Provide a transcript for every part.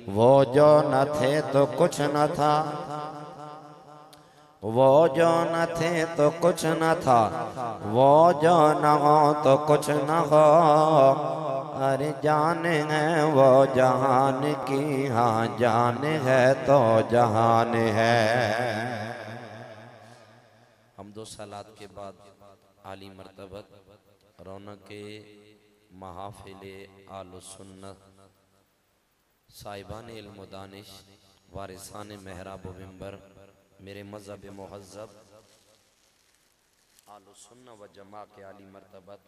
वो जो न थे तो कुछ न था, वो जो न थे तो कुछ न था, वो जो न हो तो कुछ न हो। अरे जान है वो जहान की, हाँ जान है तो जहान है। हम दो सलात के बाद आली मर्तबत रौनक महाफिले आलु सुन्नत साहिबान इल्म दानिश वारिसान महराब व मिंबर मेरे मज़हब मुहज़्ज़ब आलु सुन्नत व जमा के आली मर्तबत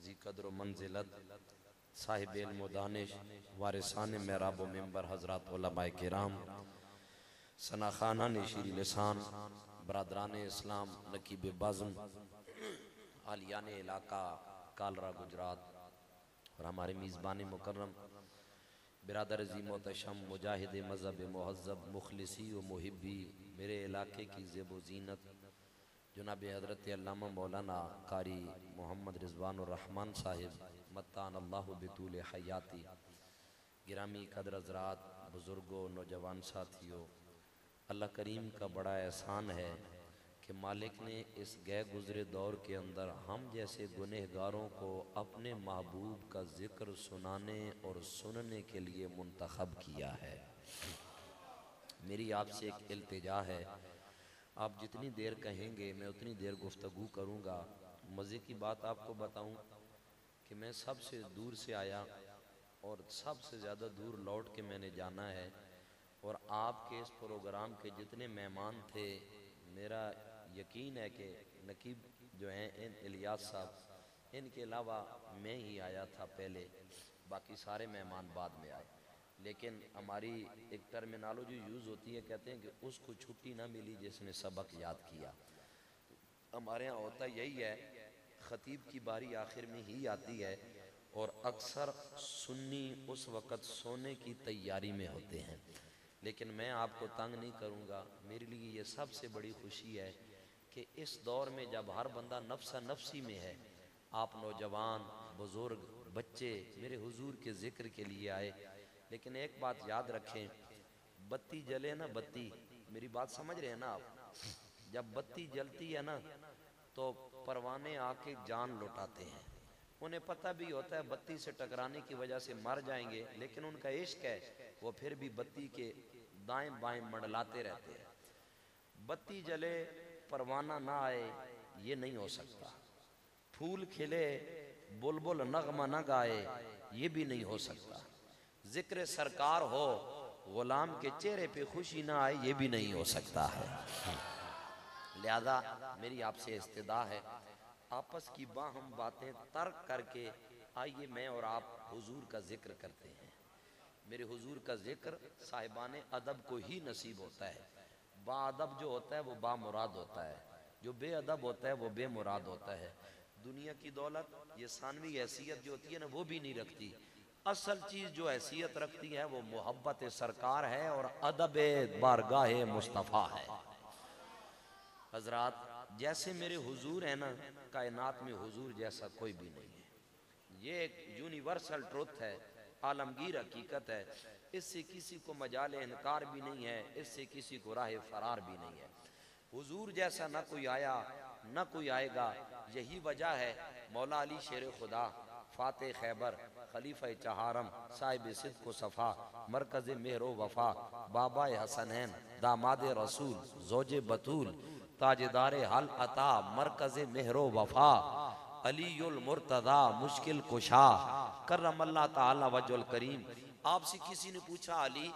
ज़ी क़द्र व मंज़िलत साहिब इल्म दानिश वारिसान महराब व मिंबर हज़रात उलमाए किराम सनाखाना निशीर लिसान बरादरान इस्लाम नकीब बाज़म आलियान इलाका कालरा गुजरात और हमारे मेज़बान मुकर्रम बिरादर जी मोहतशम मुजाहिद मज़हब मुहज़्ज़ब मुखलिसी व मुहिब्बी मेरे इलाके की ज़ेबो ज़ीनत जनाब हज़रत अल्लामा मौलाना कारी मोहम्मद रिज़वानुर रहमान साहिब मत्तान अल्लाहु बितूल हयाती गिरामी कदर हज़रात बुज़ुर्गों नौजवान साथियों, अल्लाह करीम का बड़ा एहसान है कि मालिक ने इस गए गुज़रे दौर के अंदर हम जैसे गुनहगारों को अपने महबूब का ज़िक्र सुनाने और सुनने के लिए मुंतखब किया है। मेरी आपसे एक इल्तिजा है, आप जितनी देर कहेंगे मैं उतनी देर गुफ्तगू करूँगा। मज़े की बात आपको बताऊँ कि मैं सबसे दूर से आया और सबसे ज़्यादा दूर लौट के मैंने जाना है, और आपके इस प्रोग्राम के जितने मेहमान थे मेरा यकीन है कि नकीब जो हैं इन इलियास साहब, इनके अलावा मैं ही आया था पहले, बाकी सारे मेहमान बाद में आए। लेकिन हमारी एक टर्मिनोलॉजी यूज़ होती है, कहते हैं कि उसको छुट्टी ना मिली जिसने सबक याद किया। हमारे यहाँ होता यही है, ख़तीब की बारी आखिर में ही आती है और अक्सर सुन्नी उस वक़्त सोने की तैयारी में होते हैं। लेकिन मैं आपको तंग नहीं करूँगा। मेरे लिए ये सबसे बड़ी खुशी है कि इस दौर में जब हर बंदा नफ्सा नफ्सी में है, आप नौजवान बुज़ुर्ग बच्चे मेरे हुजूर के ज़िक्र के लिए आए। लेकिन एक बात याद रखें, बत्ती जले ना, बत्ती, मेरी बात समझ रहे हैं ना आप? जब बत्ती जलती है ना तो परवाने आके जान लुटाते हैं। उन्हें पता भी होता है बत्ती से टकराने की वजह से मर जाएंगे, लेकिन उनका इश्क है, वो फिर भी बत्ती के दाएं बाएं मंडलाते रहते हैं। बत्ती जले परवाना ना आए ये नहीं हो सकता, फूल खिले बुलबुल नगमा न गाए ये भी नहीं हो सकता, जिक्र सरकार हो गुलाम के चेहरे पे खुशी ना आए ये भी नहीं हो सकता है। लिहाजा मेरी आपसे इस्तदा है, आपस की बाहम बातें तर्क करके आइए मैं और आप हुजूर का जिक्र करते हैं। मेरे हुजूर का जिक्र साहिबान अदब को ही नसीब होता है। बाअदब जो होता है वो बामुराद होता है, जो बेअदब होता है वो बेमुराद होता है। दुनिया की दौलत ये सानवी हैसियत जो होती है ना वो भी नहीं रखती। असल चीज़ जो हैसियत रखती है वो मोहब्बत सरकार है और अदब बारगाह मुस्तफ़ा है। हजरात जैसे मेरे हुजूर है ना, कायनात में हुजूर जैसा कोई भी नहीं है। ये एक यूनिवर्सल ट्रुथ है, आलमगीर हकीकत है। इससे किसी को मजाल इनकार भी नहीं है, इससे किसी को राह फरार भी नहीं है। हुजूर जैसा ना कोई आया ना कोई आएगा। यही वजह है मौला अली शेर खुदा फाते खैबर खलीफा चहारम साहिब सिद्क सफ़ा मरकज़ मेहरो वफ़ा बाबा हसनैन दामाद रसूल जोजे बतूल ताजदार हल अता मरकज़ मेहरो वफ़ा अलीयुल मुर्तदा मुश्किल कुशा करम अल्लाह ताला वजुल करीम। आपसे किसी ने पूछा अली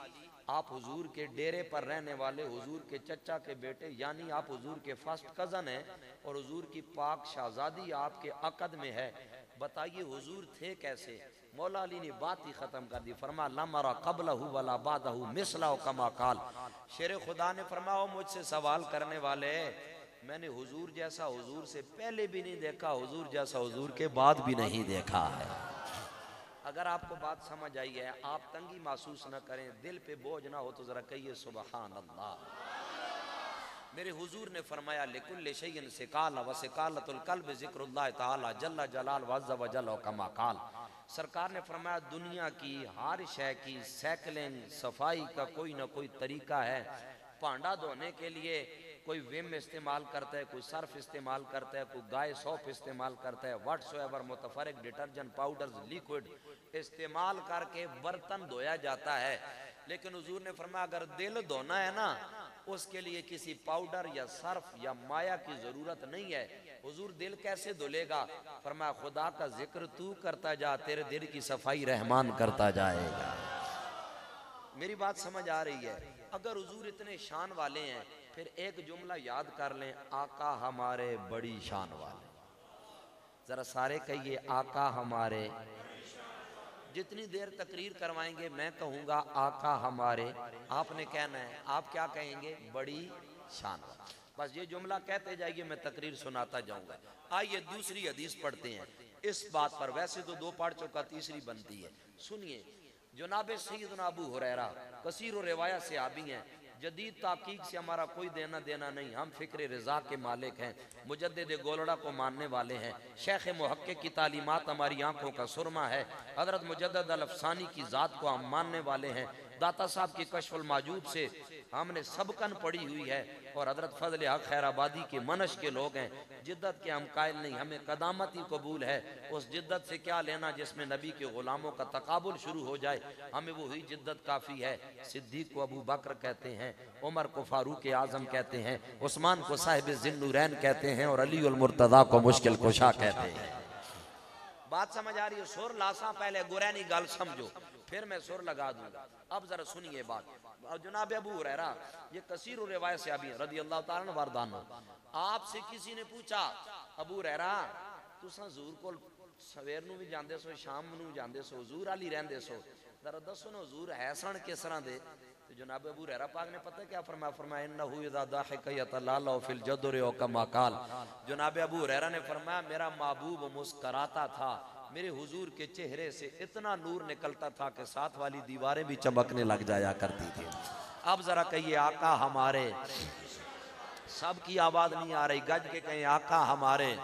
आप हुजूर के डेरे पर रहने वाले हुजूर के चचा के बेटे यानी आप हुजूर के फर्स्ट कजन हैं और हुजूर की पाक शहजादी आपके अकद में है, बताइए हुजूर थे कैसे? मौला अली ने बात ही खत्म कर दी, फरमा लमरा कबलहु वला बादहु मिसला कमा काल। शेर खुदा ने फरमाओ मुझसे सवाल करने वाले, मैंने हुजूर जैसा हुजूर से पहले भी नहीं देखा, हुजूर जैसा हुजूर के बाद भी नहीं देखा है। अगर आपको बात समझ आई है, आप तंगी महसूस न करें, दिल पे बोझ ना हो तो जरा कहिए सुबहान अल्लाह। मेरे हुजूर ने फरमाया लिकुल्लि शैइन सिकाल व सिकालतुल कल्ब ज़िक्रुल्लाह ताला जल्ला जलाल व अज़्ज़ व जल कमा काल। सरकार ने फरमाया दुनिया की हर शय की साइकिलिंग सफाई का कोई ना कोई तरीका है। भांडा धोने के लिए कोई विम इस्तेमाल करता है, कोई सर्फ इस्तेमाल करता है, कोई गाय सौंफ इस्तेमाल करता है, व्हाट्सएवर मुतफरिक डिटर्जेंट पाउडर्स लिक्विड इस्तेमाल करके बर्तन धोया जाता है। लेकिन हुजूर ने फरमाया अगर दिल धोना है ना, उसके लिए किसी पाउडर या सर्फ या माया की जरूरत नहीं है। हुजूर दिल कैसे धुलेगा? फरमाया खुदा का जिक्र तू करता जा, तेरे दिल की सफाई रहमान करता जाएगा। मेरी बात समझ आ रही है? अगर हुजूर इतने शान वाले हैं, फिर एक जुमला याद कर लें, आका हमारे बड़ी शान वाले। जरा सारे कहिए आका हमारे। जितनी देर तकरीर करवाएंगे मैं कहूंगा आका हमारे, आपने कहना है, आप क्या कहेंगे? बड़ी शान वाले। बस ये जुमला कहते जाइए, मैं तकरीर सुनाता जाऊंगा। आइए दूसरी हदीस पढ़ते हैं इस बात पर। वैसे तो दो पढ़ चुका, तीसरी बनती है। सुनिए, जनाब सैयदना अबू हुरैरा कसीर रिवायत से आबी हैं, जदीद ताकीक से हमारा कोई देना देना नहीं, हम फिक्र रज़ा के मालिक हैं, मुजद्दिद गोलड़ा को मानने वाले हैं, शेख मुहक्किक की तालीमात हमारी आंखों का सुरमा है, हजरत मुजद्दिद अल अफसानी की ज़ात को हम मानने वाले हैं, दाता साहब की कश्फुल माजूद से हमने सबकन पड़ी हुई है, और हजरत फजल हक खैराबादी के मनश के लोग हैं। जिद्दत के हम कायल नहीं, हमें कदामत ही कबूल है। उस जिद्दत से क्या लेना जिसमें नबी के गुलामों का तकाबुल शुरू हो जाए, हमें वही जिद्दत काफ़ी है। सिद्दीक को अबू बकर कहते हैं, उमर को फारूक आजम कहते हैं, उस्मान को साहिब ज़िन्नुरैन कहते हैं, और अली उल मुर्तज़ा को मुश्किल कुशा कहते हैं। बात समझ आ रही है? सुर लासा पहले गुरैनी गल समझो, फिर मैं सुर लगा दूंगा। अब जरा सुनिए बात। जनाब अबू हुरैरा ये कसीर रिवायत से अभी रज़ी अल्लाह ताला अन्हु वारदानो, आपसे किसी ने पूछा अबू हुरैरा तुसां हुजूर कोल सवेर नूं भी जांदे सो, शाम नूं जांदे सो, हुजूर अली रहंदे सो, जरा दसो ना हुजूर है सन किस तरह दे? तो जनाब अबू हुरैरा पाक ने पता क्या फरमाया? फरमाया इन्नहु इज़ा दाहिका यतलालु फिल जदरि व कमा काल। जनाब अबू हुरैरा ने फरमाया मेरा महबूब मुस्कुराता था, मेरे हुजूर के चेहरे से इतना नूर निकलता था कि साथ वाली दीवारें भी चमकने लग जाया करती थी। अब जरा कहिए आका हमारे। सबकी आवाज नहीं आ रही, गज के कहें आका हमारे।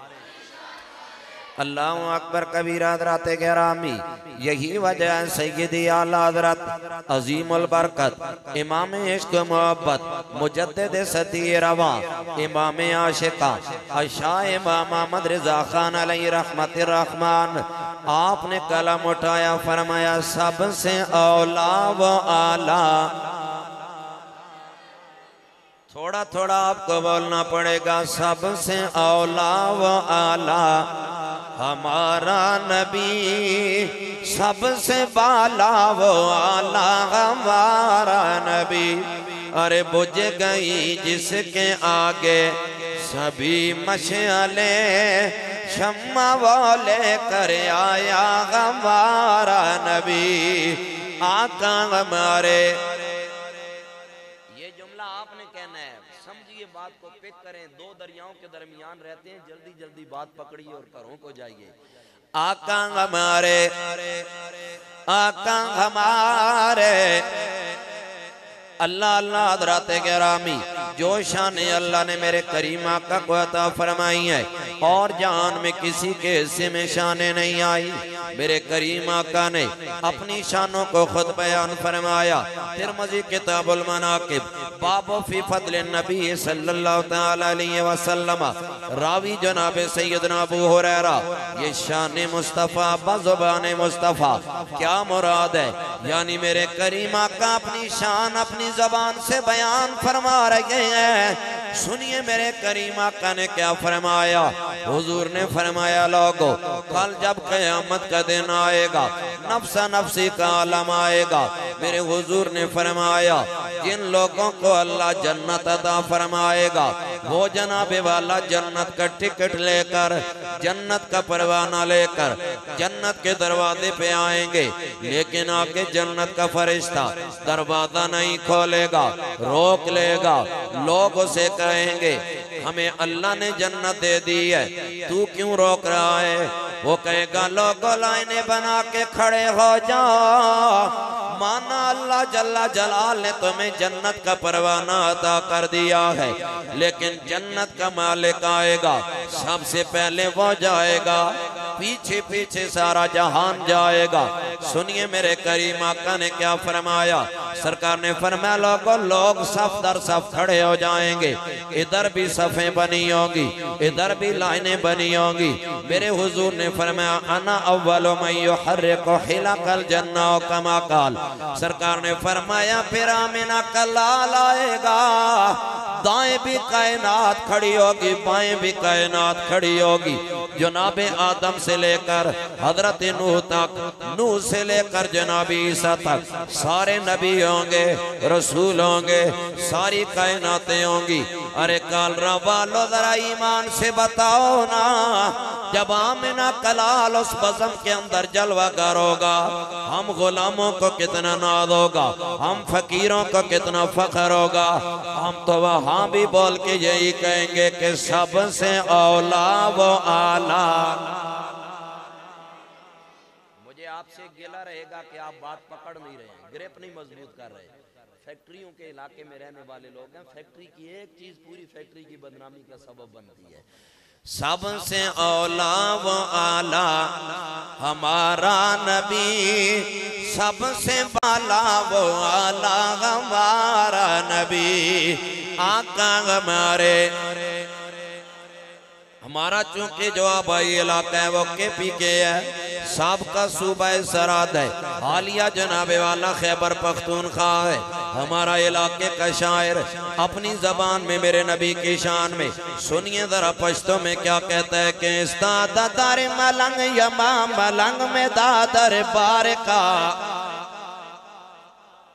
अल्लाहु अकबर कबीरा हज़रात गिरामी, यही वजह है सैयदी आला हज़रत अजीमुल बरकत इमाम इश्क मोहब्बत मुजद्दिद सती रवा इमाम आशिका अशा इमाम अहमद रज़ा खान अलैहि रहमतिर रहमान, आपने कलम उठाया, फरमाया सबसे औला व आला। थोड़ा थोड़ा आपको बोलना पड़ेगा, सबसे औला व आला हमारा नबी, सबसे बाला वो आला हमारा नबी। अरे बुझ गई जिसके आगे सभी मशाले, शम्मा वाले कर आया हमारा नबी, आका हमारे। ये जुमला आपने कहना है, समझिए बात को, पिक करें। दो दरियाओं के दरमियान रहते हैं, जल्दी जल्दी बात पकड़िए और घरों को जाइए। आका हमारे, आका हमारे। अल्लाह अल्लाह हज़रात गिरामी, जो शान अल्लाह ने मेरे करीम आका को अता फरमाई है, और जान में किसी के हिस्से में शाने नहीं आई। मेरे करीम आका ने अपनी शानों को खुद बयान फरमाया। तिरमिज़ी किताबुल मनाकिब बाबो फी फज़ल नबी सल्लल्लाहु तआला अलैहि वसल्लम, रावी जनाब सैयदना अबू हुरैरा। ये शान मुस्तफ़ा बज़ुबान मुस्तफ़ा क्या मुराद है? यानी मेरे करीम आका अपनी शान अपनी ज़बान से बयान फरमा रहे हैं। सुनिए मेरे करीम आका ने क्या फरमाया। हुजूर ने फरमाया लोगो, कल जब क़यामत का दिन आएगा, नफ्सा नफ्सी का आलम आएगा। मेरे हुजूर ने फरमाया जिन लोगों को अल्लाह जन्नत अता फरमाएगा, वो जनाबे वाला जन्नत का टिकट लेकर, जन्नत का परवाना लेकर जन्नत के दरवाजे पे आएंगे, लेकिन आके जन्नत का फरिश्ता दरवाजा नहीं खोलेगा, रोक लेगा। लोग उसे कहेंगे हमें अल्लाह ने जन्नत दे दी है, तू क्यों रोक रहा है? वो कहेगा लोगों लाइनें बना के खड़े हो जाओ, माना अल्लाह जल्ला जलाल ने तुम्हें जन्नत का परवाना अता कर दिया है, लेकिन जन्नत का मालिक आएगा, सबसे पहले वो जाएगा। पीछे पीछे सारा जहान जाएगा। सुनिए मेरे करीम आका ने क्या फरमाया। सरकार ने फरमाया लोगों, लोग सफ दर सफ खड़े हो जाएंगे, इधर भी सफ़ें बनी होंगी, इधर भी लाइनें बनी होंगी। मेरे हुजूर ने फरमाया अना अव्वलु मन युहर्रिकु हिलकल जन्ना कमा काल। सरकार ने फरमाया फिर आमिना का लाल आएगा, दाएं भी कायनात खड़ी होगी, बाएं भी कायनात खड़ी होगी। जनाबे आदम से लेकर हजरत नूह तक, नूह से लेकर जनाबी ईसा तक सारे नबी होंगे, रसूल होंगे, सारी कायनातें होंगी। अरे कालरा वालों जरा ईमान से बताओ ना, जब आमिना कलाल उस बज़म के अंदर जलवागर होगा, हम गुलामों को कितना नाज होगा, हम फकीरों को कितना फख्र होगा। हम तो वहां भी बोल के यही कहेंगे कि सबसे औला वो आला। मुझे आपसे गिला रहेगा कि आप बात पकड़ नहीं रहे, ग्रिप नहीं मजबूत कर रहे। फैक्ट्रियों के इलाके में रहने वाले लोग हैं, फैक्ट्री की एक चीज पूरी फैक्ट्री की बदनामी का सबब बनती है। सबसे औला वो आला हमारा नबी, सबसे बाला वो आला हमारा नबी। आका हमारा चूंकि जो आबाई इलाका है वो KP के है, साबका सूबा सराद है, हालिया जनाबे वाला खैबर पख्तूनख्वा है। हमारा इलाके का शायर अपनी जबान में मेरे नबी की शान में सुनिए जरा पश्तो में क्या कहता है कि दादर मलंग यमा मलंग में दादर बार का।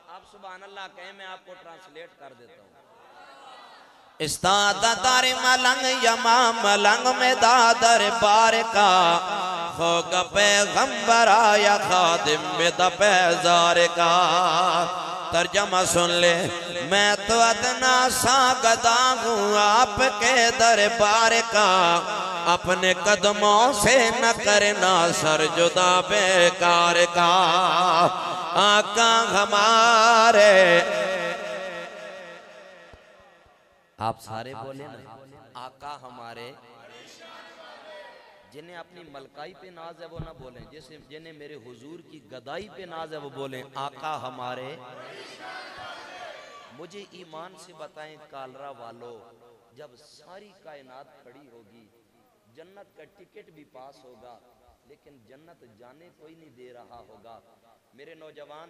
आप सुभान अल्लाह कहें, मैं आपको ट्रांसलेट कर देता हूँ। दादर मलंग यमा मलंग में दादर बार का, होगा पैगंबर आया खादिम में दपेजार का। तर्जमा सुन ले, मैं तो अदना सा गदा हूँ आपके दरबार का, अपने कदमों से न करना सर जुदा बेकार का। आका हमारे, आप सारे बोले ना, आका हमारे। जिन्हें अपनी मलकाई पे नाज है वो ना बोलें, जैसे जिन्हें मेरे हुजूर की गदाई पे नाज है वो बोलें आका हमारे। मुझे ईमान से बताएं कालरा वालों, जब सारी कायनात खड़ी होगी, जन्नत का टिकट भी पास होगा, लेकिन जन्नत जाने कोई नहीं दे रहा होगा। मेरे नौजवान,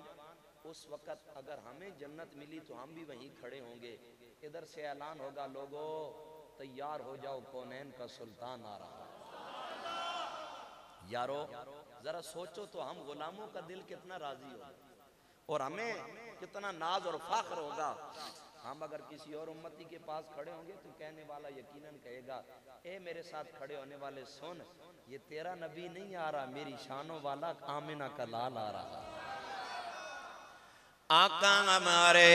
उस वक़्त अगर हमें जन्नत मिली तो हम भी वहीं खड़े होंगे। इधर से ऐलान होगा, लोगों तैयार हो जाओ, कौनैन का सुल्तान आ रहा है। यारो जरा सोचो तो हम गुलामों का दिल कितना राजी होगा और हमें कितना नाज और फख्र होगा। हम अगर किसी और उम्मती के पास खड़े होंगे तो कहने वाला यकीनन कहेगा, ए मेरे साथ खड़े होने वाले सुन, ये तेरा नबी नहीं आ रहा, मेरी शानों वाला आमिना का लाल आ रहा। आका हमारे,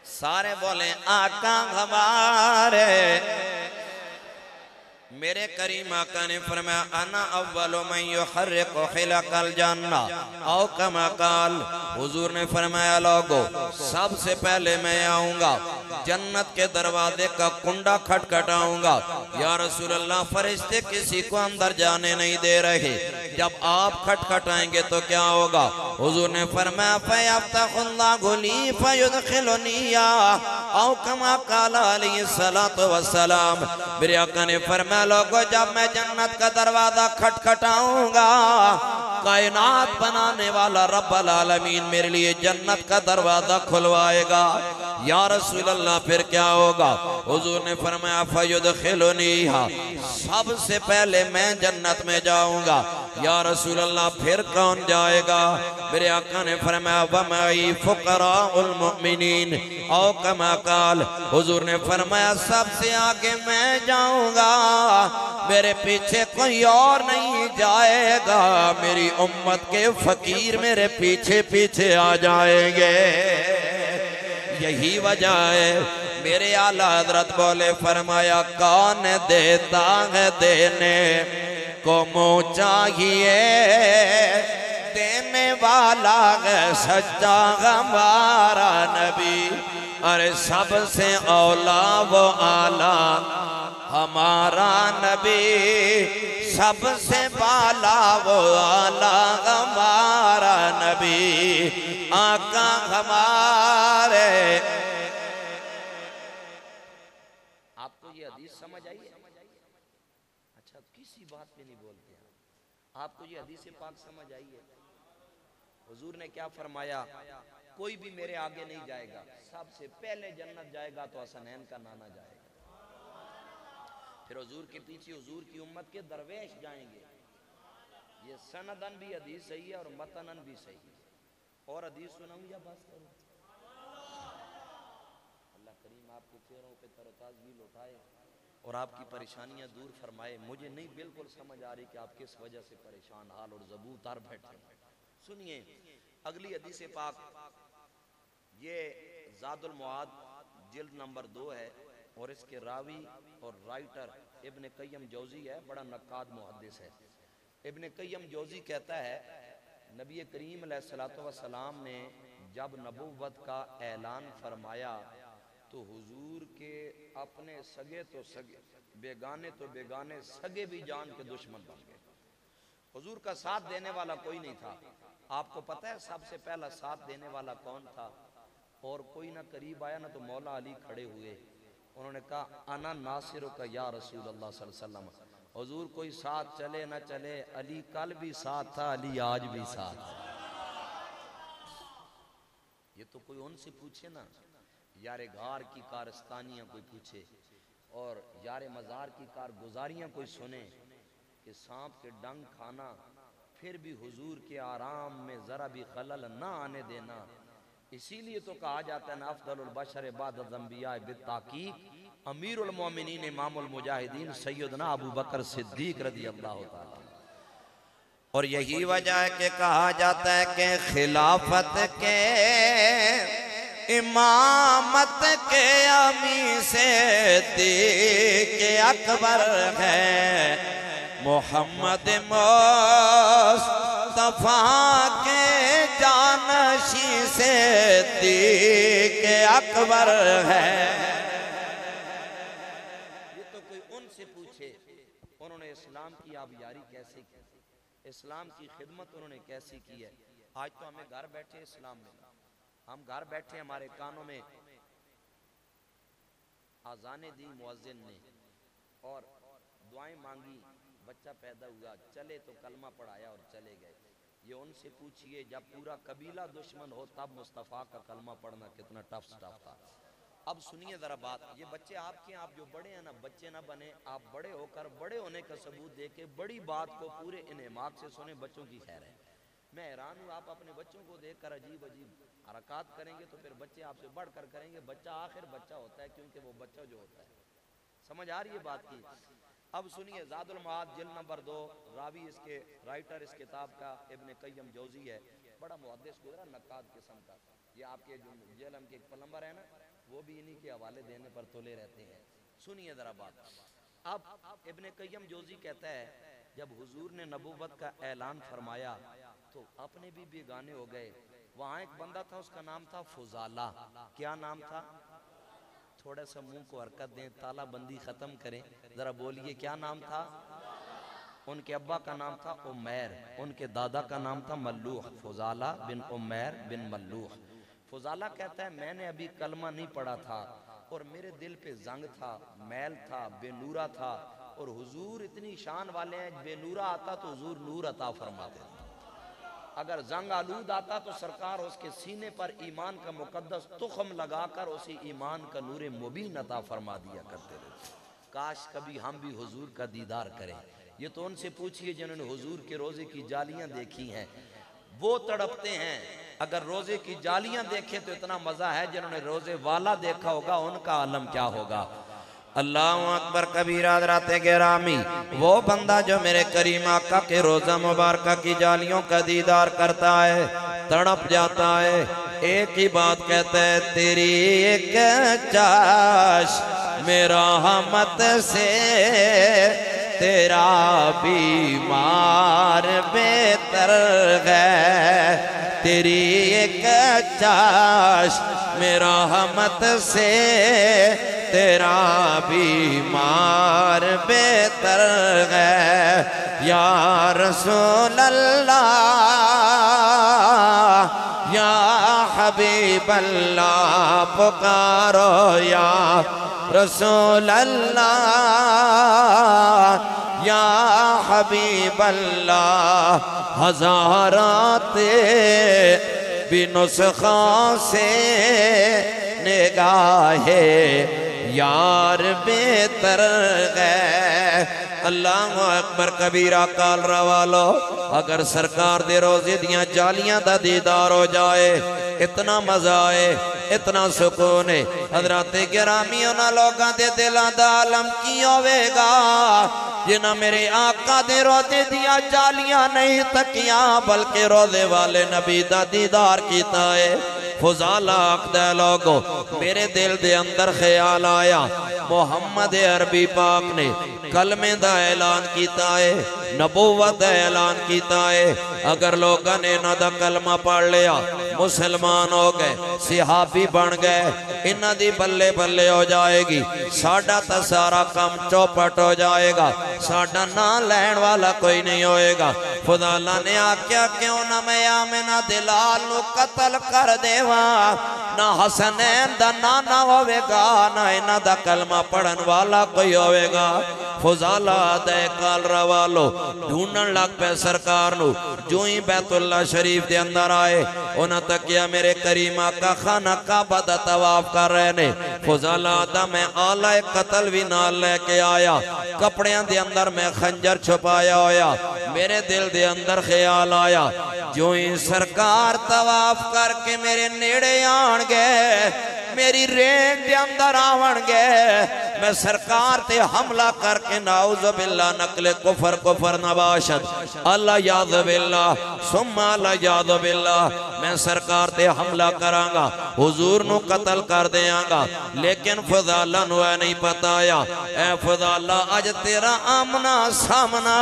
सारे बोले आका हमारे। मेरे करीम आका ने फरमाया अना अव्वलु मन युहर्रिकु हिलकल जन्ना औ कमा काल। हुजूर ने फरमाया लोगो, सबसे पहले मैं आऊंगा, जन्नत के दरवाजे का कुंडा खटखटाऊंगा। या रसूल अल्लाह, फरिश्ते किसी को अंदर जाने नहीं दे रहे, जब आप खटखटाएंगे तो क्या होगा? हुजूर ने फरमाया फयफ्तहुल्लाहु ली फयुदखिलुनी औ कमा काल अलैहि सलातु वस्सलाम। मेरे आका ने फरमाया लोगों, जब मैं जन्नत का दरवाजा खटखटाऊंगा, कायनात बनाने वाला रब्बुल आलमीन मेरे लिए जन्नत का दरवाजा खुलवाएगा। या रसूल अल्लाह, फिर क्या होगा? हुजूर ने फरमाया फयुदखिलुनी, सबसे पहले मैं जन्नत में जाऊंगा। या रसूल अल्लाह, फिर कौन जाएगा? मेरे आका ने फरमाया वमाई फुकराउल मुमिनीन औ कमा काल। हुजूर ने फरमाया सबसे आगे मैं जाऊंगा, मेरे पीछे कोई और नहीं जाएगा, मेरी उम्मत के फकीर मेरे पीछे पीछे आ जाएंगे। यही वजह है मेरे आला हजरत बोले, फरमाया कौन देता है देने को मुँह चाहिए, देने वाला है सच्चा हमारा नबी। अरे सबसे औला वो आला हमारा नबी, सबसे बाला वो आला हमारा नबी आका हमारे। आपको ये हदीस समझ आई है? अच्छा, किसी बात पे नहीं बोलते हैं। आपको ये हदीस पाक समझ आई है? हुजूर ने क्या फरमाया? कोई भी मेरे आगे नहीं जाएगा, सबसे पहले जन्नत जाएगा तो हसनैन का नाना जाएगा। फिर हुजूर के पीछे हुजूर की उम्मत के दरवेश जाएंगे। ये सनदन भी हदीस सही है और मतनन भी सही है। और हदीस सुनाऊं या बस करूं? अल्लाह करीम आपके चेहरों पे तरोताजगी लौटाए और आपकी परेशानियां दूर फरमाए। मुझे नहीं बिल्कुल समझ आ रही कि आप किस वजह से परेशान हाल और ज़बूतर बैठे। सुनिए अगली हदीस पाक, ये ज़ादुल मुआद जिल्द नंबर 2 है और इसके रावी और राइटर इब्न कय्यम जौज़ी है, बड़ा नक्काद मुहद्दिस है। इब्न कय्यम जौज़ी कहता है नबी करीम अलैहिस्सलातु वस्सलाम ने जब नबुव्वत का ऐलान फरमाया तो हुजूर के अपने सगे तो सगे, बेगाने तो बेगाने, सगे भी जान के दुश्मन बन गए। हुजूर का साथ देने वाला कोई नहीं था। आपको पता है सबसे पहला साथ देने वाला कौन था? और कोई ना करीब आया ना तो मौला अली खड़े हुए। उन्होंने कहा अना नासिरु का या रसूल अल्लाह सल्लल्लाहु अलैहि वसल्लम। हुजूर कोई साथ चले ना चले, अली कल भी साथ था, अली आज भी साथ है। ये तो कोई उनसे पूछे ना, यारे गार की कारस्तानियां कोई पूछे और यारे मज़ार की कारगुजारियां कोई सुने कि सांप के डंग खाना फिर भी हुजूर के आराम में जरा भी खलल ना आने देना। इसीलिए तो कहा जाता है ना अफदलुल बशर बाद अंबिया बिताकीक अमीरुल मोमिनीन इमामुल मुजाहिदीन सैयदना अबू बकर सिद्दीक रज़ी अल्लाह ताला। और यही वजह है कि कहा जाता है कि खिलाफत के इमामत के अमी से के अकबर है मोहम्मद मुस्तफा के जानशी से के अकबर है। ये तो कोई उनसे पूछे उन्होंने इस्लाम की आबियारी कैसे की, इस्लाम की खिदमत उन्होंने कैसी की है। आज तो हमें घर बैठे इस्लाम मिला, हम घर बैठे हमारे कानों में आज़ाने दी मुअज्जिन ने और दुआएं मांगी, बच्चा पैदा हुआ, चले तो कलमा पढ़ाया और चले गए। ये उनसे पूछिए जब पूरा कबीला दुश्मन हो तब मुस्तफ़ा का कलमा पढ़ना कितना टफ स्टफ था। अब सुनिए जरा बात, ये बच्चे आपके, आप जो बड़े हैं ना, बच्चे ना बने, आप बड़े होकर बड़े होने का सबूत दे के बड़ी बात को पूरे इन्हेमाक से सुने, बच्चों की खैर है। मैं हैरान हूँ, आप अपने बच्चों को देखकर अजीब अजीब हरकत करेंगे तो फिर बच्चे आपसे बढ़कर करेंगे। बच्चा आखिर बच्चा होता है, क्योंकि वो बच्चा जो होता है, समझ आ रही है बात की। अब सुनिए ज़ादुल मआद जिल्द नंबर 2, रावी इसके राइटर इस किताब का इब्न कय्यम जौज़ी है, बड़ा मुहद्दिस गुजरा, नक्काद किस्म का। ये आपके जो जेलम के एक प्लम्बर है ना, वो भी इन्हीं के हवाले देने पर तुले रहते हैं। सुनिए जरा बात। अब इब्न कय्यम जौज़ी कहता है जब हुजूर ने नबूवत का ऐलान फरमाया तो अपने भी बेगाने हो गए। वहां एक बंदा था, उसका नाम था फुजाला। क्या नाम था? थोड़ा सा मुंह को हरकत दें, तालाबंदी खत्म करें, जरा बोलिए क्या नाम था? उनके अब्बा का नाम था उमैर, उनके दादा का नाम था मल्लूह। फुजाला बिन उमैर बिन मल्लूह। फुजाला कहता है मैंने अभी कलमा नहीं पढ़ा था और मेरे दिल पे जंग था, मैल था, बेनूरा था। और हुजूर इतनी शान वाले हैं, बेनूरा आता तो हुजूर नूर अता फरमाते थे, अगर जंग आलूद आता तो सरकार उसके सीने पर ईमान का मुकद्दस तुखम लगाकर उसी ईमान का नूर मुबीन अता फरमा दिया करते थे। काश कभी हम भी हुजूर का दीदार करें। ये तो उनसे पूछिए जिन्होंने हुजूर के रोजे की जालियां देखी हैं, वो तड़पते हैं। अगर रोजे की जालियां देखें तो इतना मजा है, जिन्होंने रोजे वाला देखा होगा उनका आलम क्या होगा। अल्लाहु अकबर कबीरा। हज़रात गिरामी, वो बंदा जो मेरे करीम आका के रोजा मुबारक की जालियों का दीदार करता है, तड़प जाता है, एक ही बात कहता है, तेरी एक चाश मेरा रहमत से तेरा बीमार बेहतर है। तेरी एक चाश मेरा रहमत से तेरा बीमार बेहतर है। या रसूल अल्लाह या हबीब अल्लाह पुकारो या रसूल अल्लाह या हबीब अल्लाह हज़ाराते बिनुस्खा से निगाहे यार बेहतर है। अल्लाह अकबर कबीरा काल रवालो अगर सरकार दे रोजे दियां जालियां दा दीदार हो जाए इतना मजा आए इतना सुकून है। हजराते गिरामी उन्हां लोगां दे दिलां दा आलम की होवेगा जिन्हां मेरे आका दे रोजे दियां जालियां नहीं तकियां बल्कि रोजे वाले नबी दा दीदार कीता है। फुजाला आखदा लोगो मेरे दिल दे अंदर ख्याल आया मोहम्मद अरबी पाक ने कलमे दा ऐलान किया है नबूवत दा ऐलान किया है। अगर लोगों ने इन्हां दा कलमा पढ़ लिया मुसलमान हो गए सिहाबी बन गए इन्हां दी बल्ले बल्ले हो जाएगी। साडा तो सारा काम चौपट हो जाएगा साडा ना लैण वाला कोई नहीं होएगा। खुदा ने आख्या क्यों ना मैं आमिना दिलाल नू कतल कर देवा ना हसनैन दा नाना होवेगा ना इन्हां दा कलमा पढ़न वाला कोई होवेगा। फुजाला दे काल रवालो ढूंढन लग पे सरकार नू जो ही बैतुल्ला शरीफ दे अंदर आए उन्हें तकिया मेरे करीम आका खाना काबा दा तवाफ कर रहे ने। फुजाला दा मैं आला कतल भी नाल लेके आया कपड़ियां दे अंदर मैं खंजर छुपाया होया। मेरे दिल दे अंदर ख्याल आया जो ही सरकार तवाफ करके मेरे नेड़े आन गए मेरी रेंज दे अंदर आवन गए मैं सरकार ते हमला करके नाउज़ बिल्ला नकले कुफर कुफर नबाशत अल्लाह याद बिल्ला सुम्मा अल्लाह याद बिल्ला मैं सरकार ते हमला करांगा हुजूर नू कतल कर देंगा। लेकिन फुजाला नू नहीं पताया ए फुजाला अज तेरा आमना सामना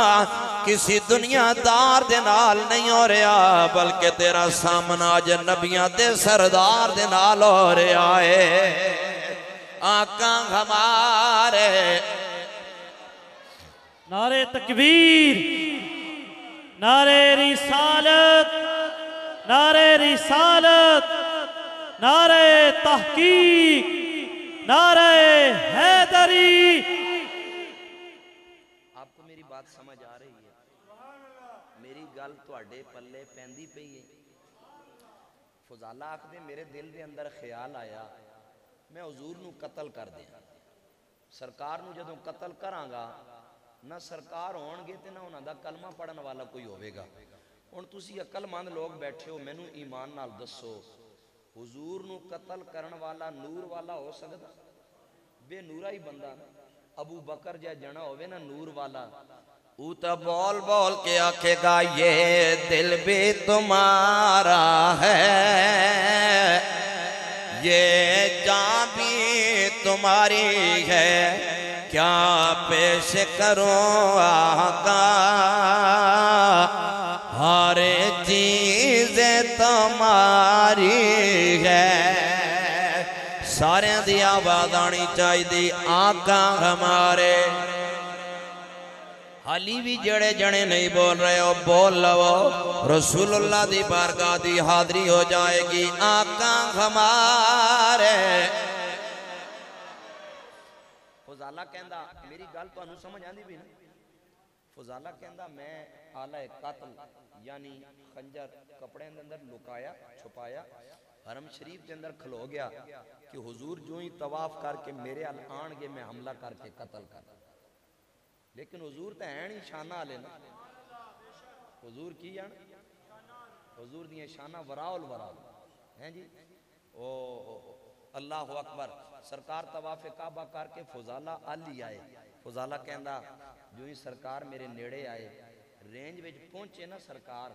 किसी दुनियादार दे नाल नहीं हो रहा बल्कि तेरा सामना अज नबियां दे सरदार दे नाल हो रहा है। आका हमारे नारे तकबीर नारे रिसालत नारे तहकीक नारे हैदरी। आपको मेरी बात समझ आ रही है मेरी गल तुहाडे पल्ले पैंदी पई है। फुजाला आखदे मेरे दिल दे अंदर ख्याल आया मैं हुजूर नू कतल कर दिया सरकार नू जदों कतल करांगा ना सरकार होणगे ते ना उन्हां दा कलमा पढ़न वाला कोई होवेगा। हुण तुसीं अकलमंद लोग बैठे हो मैनू ईमान नाल दसो हुजूर नू कतल करन वाला नूर वाला हो सकदा? बेनूरा ही बंदा अबू बकर जा जना होवे ना नूर वाला वो तो बोल बोल के आखेगा ये दिल भी तुम्हारा है ये जान भी तुम्हारी है क्या पेश करूं आका हर चीज तुम्हारी है। सारे दी आवाज आनी चाहिए आका हमारे। हाली भी जड़े जने नहीं बोल रहे हो बोल लो रसूलुल्लाह दी बारगाह दी हाजरी हो जाएगी आका हमारे। फुजाला कहंदा मेरी गल तुहानू समझ आंदी भी ना। फुजाला कहंदा मैं आला कत्ल यानी खंजर कपड़े के अंदर लुकाया छुपाया हरम शरीफ के अंदर खलो गया कि हुजूर जो ही तवाफ करके मेरे अल आणगे मैं हमला करके कत्ल कर। लेकिन हुजूर तो है नहीं शाना वाले ना हुजूर की जान हुजूर दी शाना वराउल वराउल हैं जी। ओ अल्लाह अकबर सरकार तवाफे काबा करके फुजाला अली आए। फुजाला कहंदा जो ही सरकार मेरे नेड़े आए रेंज में पहुंचे ना सरकार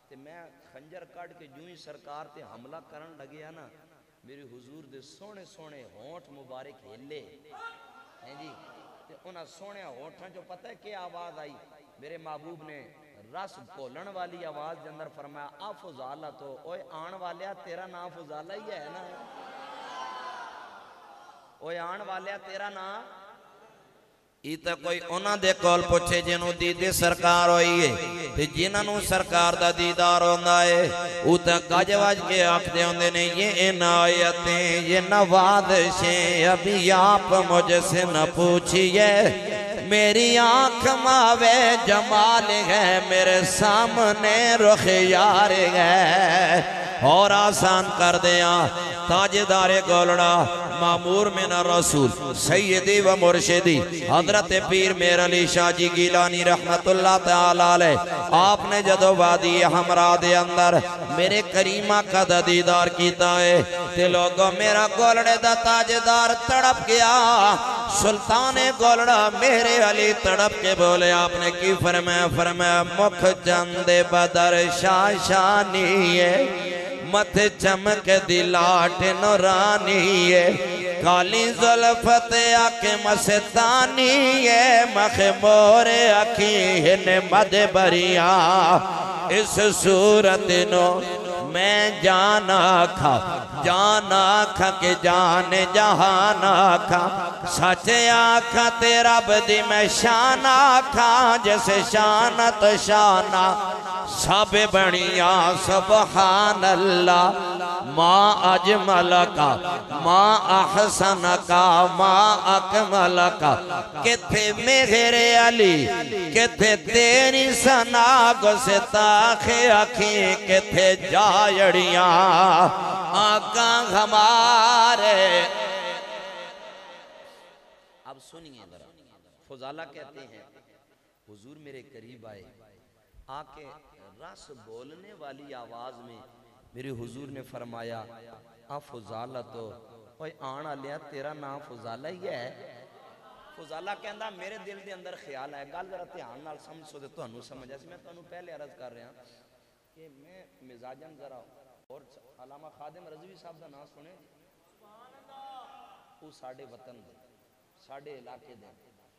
ते मैं खंजर कट के जो ही सरकार ते हमला करन लगे ना मेरे हुजूर दे सोने सोने होंठ मुबारक हिले हैं जी। ते उन्हां सोने होठां चो पता है क्या आवाज आई मेरे महबूब ने रस घोलन वाली आवाज के अंदर फरमाया आ फुजाला तो ओए आन वालिया तेरा नाम फुजाला ही है ना ओए आन वालिया तेरा नाम तो कोई उन्होंने कोल पूछे जिन्हों दीदी सरकार हुई है ते जिन्होंने सरकार दा दीदार होंदा है वो तो गज वज के आखते होंगे ने ये इनायतें ये नवाज़िशें अभी आप मुझसे न पूछिए मेरी आँख मावे जमाल है मेरे सामने रुख यार है और आसान कर दिया ताजदारे गोलड़ा मामूर में न रसूल सैयदी व मुर्शिदी हजरत पीर मेर अली शाह जी गिलानी रहमतुल्लाह तआला अलैह आपने जदों वादी हमरा दे अंदर मेरे करीमा का दीदार कीता है ते लोगों मेरा गोलड़े दा ताजदार तड़प गया सुल्तान गोलड़ा मेरे अली तड़प के बोले आपने की फरमाया फरमाया मुख चंदे बदर शाशानी है मत चमक दिलाट नूरानी है काली जुल्फत आके मस्तानी है मख मोर अखी ने मद बरिया इस सूरत नो मैं जाना खा के जान जहाना खा सच आखा तेरा बदी मैं शाना खा जैसे शाना तो शाना सब बनिया सुबहान अल्लाह माँ अजमल का माँ अहसन का माँ अकमल का किथे मेरे अली किथे तेरी सना गुस्ताखे अखी किथे जायड़िया आका हमारे। अब सुनिए जरा फुजाला कहते हैं हुजूर मेरे करीब आए आके रस बोलने वाली आवाज में मेरे हुजूर ने फरमाया आ फुजाला तो ओए आन आलिया तेरा नाम फुजाला ही है। फुजाला कहंदा मेरे दिल के अंदर ख्याल है गल जरा ध्यान नाल समझो ते तुहानू समझ आ मैं तुहानू पहले अर्ज कर रहा कि मैं मिजाजन जरा और अलामा खादिम रज़वी साहब का नाम सुने वो साडे वतन दे साडे इलाके दे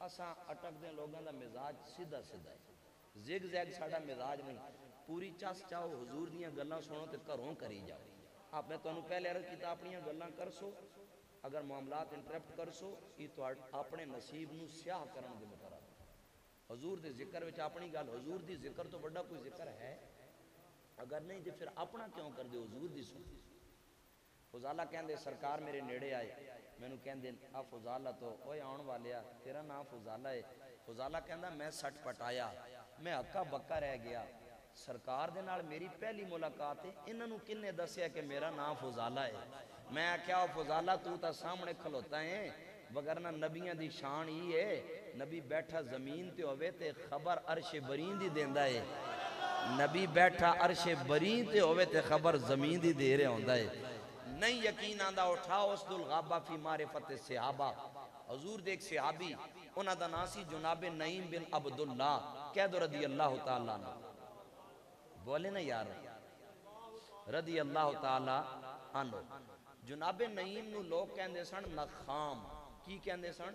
असां अटकदे लोगों का मिजाज सीधा सीधा है जिग जैग साडा मिजाज नहीं पूरी चस चाहो हुजूर दियां गल्लां सुनो ते घरों करी जाओ। आप मैं तुहानू पहले अर्ज कीता अपनियां गल्लां कर सो अगर मामलात इंटरप्ट कर सो ये अपने नसीब नू स्याह करन दे मुकर्रर हुजूर दे जिक्र विच अपनी गल हुजूर दी जिक्र तो बड़ा कोई जिक्र है अगर नहीं तो फिर अपना क्यों कर दे हुजूर दी सुन। फुजाला कहंदे सरकार मेरे नेड़े आए मैनू कहंदे आ फुजाला तो ओए आउण वालिया तेरा नाम फुजाला है। फुजाला कहंदा मैं सट पटाया मैं हक्का बक्का रह गया सरकार दे नाल मेरी पहली मुलाकात है इन्होंने किन्ने दसिया कि मेरा नाम फुजाला है। मैं आख्या फुजाला तू तो सामने खलोता है वगरना नबियां दी शान ही है नबी बैठा जमीन ते होवे ते खबर अर्शे बरीं दी देंदा है नबी बैठा अर्शे बरीं ते होवे ते खबर जमीन दी दे रहा होंदा है। नहीं यकीन आंदा उठाओ उसदुल गाबा फी मारिफत सहाबा हुजूर दे एक सहाबी उन्हां दा नाम सी जनाबे नईम बिन अब्दुल्लाह कह दो रदी अल्लाह तआला अन्हु बोले ना यार रदी अल्लाह तआला अन्हु। जनाबे नईम नु लोग कहंदे सन नखाम की कहंदे सन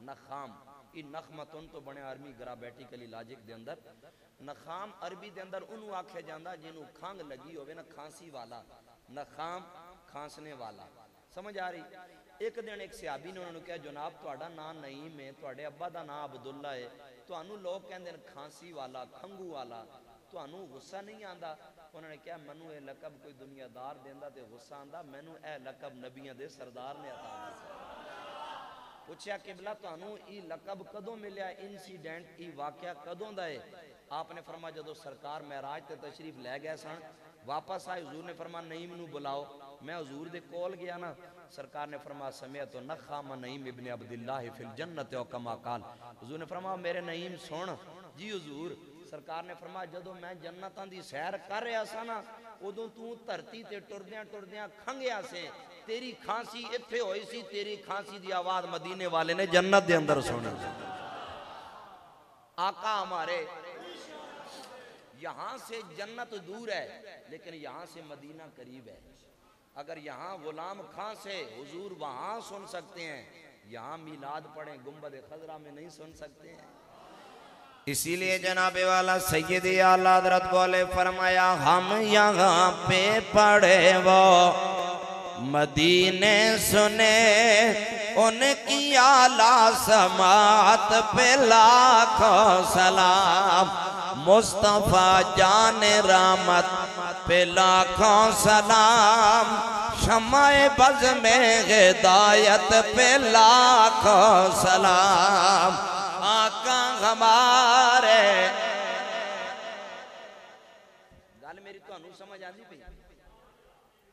नखाम ई नखमतुन तो बने आर्मी ग्रामेटिकली लॉजिक दे अंदर नखाम अरबी दे अंदर उन्होंने आख्या जाता जिन्हों खंघ लगी होवे ना खांसी वाला नखाम खांसने वाला समझ आ रही। एक दिन एक सहाबी ने उन्होंने कहा जनाब तुहाडा नाम नईम है तुहाडे अब्बा दा नाम अब्दुल्ला है तुहानू लोग कहंदे ने खांसी वाला खंघू वाला तुहानू गुस्सा नहीं आंदा। उन्होंने कहा मैनू यह लकब कोई दुनियादार देंदा ते गुस्सा आंदा मैनू यह लकब नबियां दे सरदार ने अता किया। पूछया किबला तुहानू ई लकब कदों मिलिया इंसीडेंट ई वाकया कदों दा है। आपने फरमा जदों सरकार महराज ते तशरीफ लै गए सन वापस आए हुजूर ने फरमा नईम नू बुलाओ मैं हुजूर दे कोल गया ना सरकार ने फरमा समय तो नखाम नईम इब्ने अब्दुल्लाह फिल जन्नत औ कमा काल हुजूर ने फरमा मेरे नईम सुन जी हुजूर। सरकार ने फरमा जदों मैं जन्नतां दी सैर कर रहा सा ना उदों तू धरती ते टुरदियां टुरदियां खंघिया से तेरी खांसी इत्थे होई सी तेरी खांसी दी आवाज मदीने वाले ने जन्नत दे अंदर सुनी। आका हमारे यहाँ से जन्नत दूर है लेकिन यहाँ से मदीना करीब है। अगर यहाँ गुलाम खां से हुजूर वहाँ सुन सकते हैं यहाँ मिलाद पढ़े गुंबद खजरा में नहीं सुन सकते हैं। इसीलिए जनाबे वाला सैयद आला हज़रत बोले फरमाया हम यहाँ पे पढ़े वो मदीने सुने उनकी आला समात पे लाखों सलाम। मुस्तफा जान रहमत पे लाखों सलाम। शमाए बज़ में हिदायत पे लाखों सलाम। आका हमारे गल मेरी तुहानू समझ आती पई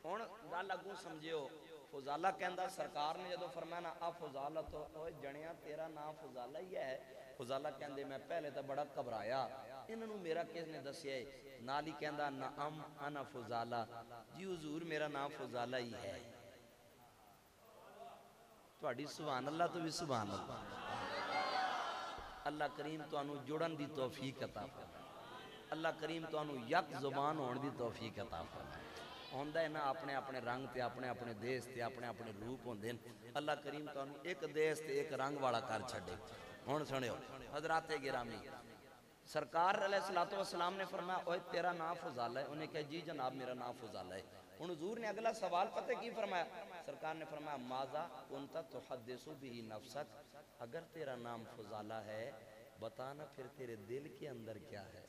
हुण गल अगू समझियो। फुजाला कहंदा सरकार ने जदों फरमाया ना आ फुजाला तो ओए जणिया तेरा नाम फुजाला ही है। फुजाला कहंदे मैं पहले तो बड़ा घबराया इन्होंने मेरा किसने दसिया है। नाल ही कहंदा नाम अना फुजाला जी हुजूर मेरा नाम फुजाला ही है। तुहाडी सुभान अल्लाह तो भी सुभान अल्लाह। अल्लाह करीम तुहानू जुड़न दी तौफीक अता फरमाए। अल्लाह करीम तुहानू यक जुबान होने दी तौफीक अता फरमाए। होंदा है ना अपने अपने रंग ते अपने अपने देश ते अपने अपने रूप होंदे ने। अल्लाह करीम तुहानू एक देश ते एक रंग वाला कर छड़े। हुण सुनियो हजराते गिरामी सरकार अलैहिस्सलातु वस्सलाम ने फरमाया ओए तेरा नाम फुजाला है। उन्हें कहा जी जनाब मेरा नाम फुजाला है। हुण हुजूर ने अगला सवाल पता की फरमाया। सरकार ने फरमाया माजा कुंता तुहद्दिसु बिही नफ्सक, अगर तेरा नाम फुजाला है बताना फिर तेरे दिल के अंदर क्या है।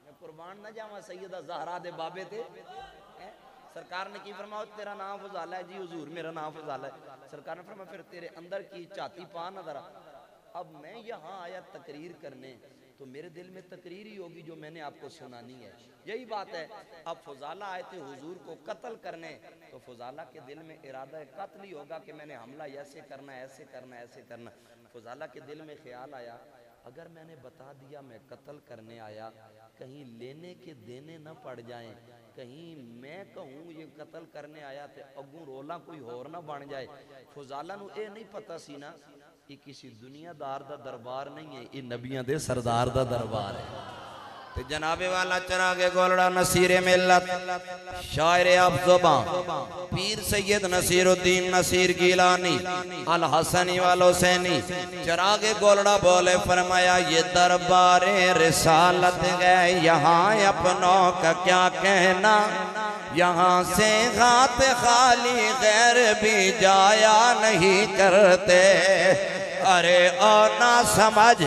मैं कुर्बान ना जावा सैयदा ज़हरा दे बाबे ते। सरकार ने की फरमाया तेरा नाम फुजाला है जी हुजूर मेरा नाम फुजाला है। सरकार ने फरमाया फिर तेरे अंदर की झाती पा ना जरा। अब मैं यहाँ आया तकरीर करने तो मेरे दिल में तकरीर ही होगी जो मैंने आपको सुनानी है। यही बात है। अब फुजाला आए थे हुजूर को कत्ल करने तो फुजाला के दिल में इरादा कत्ल ही होगा कि मैंने हमला ऐसे करना ऐसे करना ऐसे करना। फुजाला के दिल में ख्याल आया अगर मैंने बता दिया मैं कत्ल करने आया कहीं लेने के देने न पड़ जाएं, कहीं मैं कहूँ ये कत्ल करने आया तो अगू रोला कोई होर ना बन जाए। फुजाला नू ये नहीं पता सी ना ये किसी दुनियादार दा दरबार नहीं है, ये नबियां दे सरदार दा दरबार है। ते जनाबे वाला चरागे गोलड़ा नसीरे मिल्लत शायर अफ़ज़ुबां पीर सैयद नसीरुद्दीन नसीर गिलानी अल हसनी वाल हुसैनी चरागे गोलड़ा बोले फरमाया ये दरबारे रिसालत है यहाँ अपनों का क्या कहना। यहाँ से हाथ खाली गैर भी जाया नहीं करते। अरे ओ ना समझ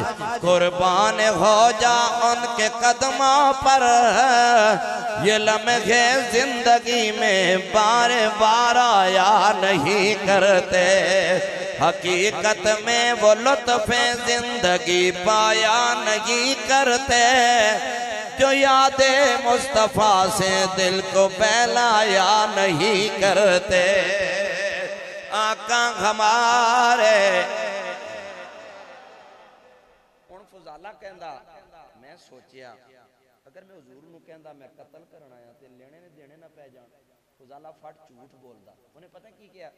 कुर्बान हो जा उनके कदमों पर। ये लम्हे जिंदगी में बार बार आया नहीं करते। हकीकत में वो लुत्फ़े जिंदगी पाया नहीं करते जो यादे मुस्तफ़ा से दिल को बहलाया नहीं करते। आका हमारे फुजाला कहंदा मैं सोचिया अगर मैं हुजूर नू कहंदा मैं कत्ल करन आया ते लेने ने देने ना पै जान। फुजाला फट झूठ बोलदा। उन्हें पता की किया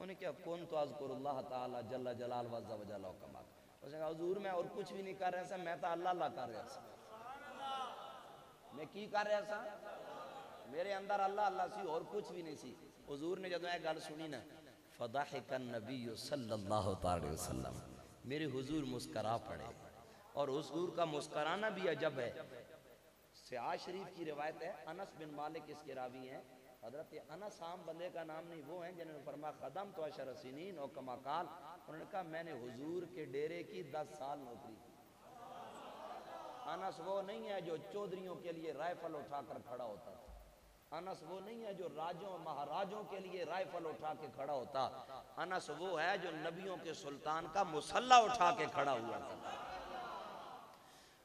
उन्हें क्या कौन तो अज़कुरुल्लाह ताला जल्ला जलाल व अज़्ज़ा वजल कमा। उसने कहा हुजूर मैं और कुछ भी नहीं कर रहा था मैं तो अल्लाह अल्लाह कर रहा था। मैं की कर रहा था मेरे अंदर अल्लाह अल्लाह सी और कुछ भी नहीं सी। हुजूर ने जब यह गल सुनी ना फदाहिकन नबी सल्लल्लाहु अलैहि वसल्लम मेरे हुजूर मुस्करा पड़े। और हुजूर का मुस्कराना भी अजब है। सियाह शरीफ की रिवायत है अनस बिन मालिक इसके रावी हैं। हजरत अनस आम बंदे का नाम नहीं वो हैं जिन्होंने फरमाया खदम तो अशर सिनीन और कमाकाल। उन्होंने कहा मैंने हुजूर के डेरे की 10 साल नौकरी की। अनस वो नहीं है जो चौधरियों के लिए राइफल उठाकर खड़ा होता था। अनस वो नहीं है जो राजों महाराजों के लिए राइफल उठा के खड़ा होता। अनस वो है जो नबियों के सुल्तान का मुसल्ला उठा के खड़ा हुआ था।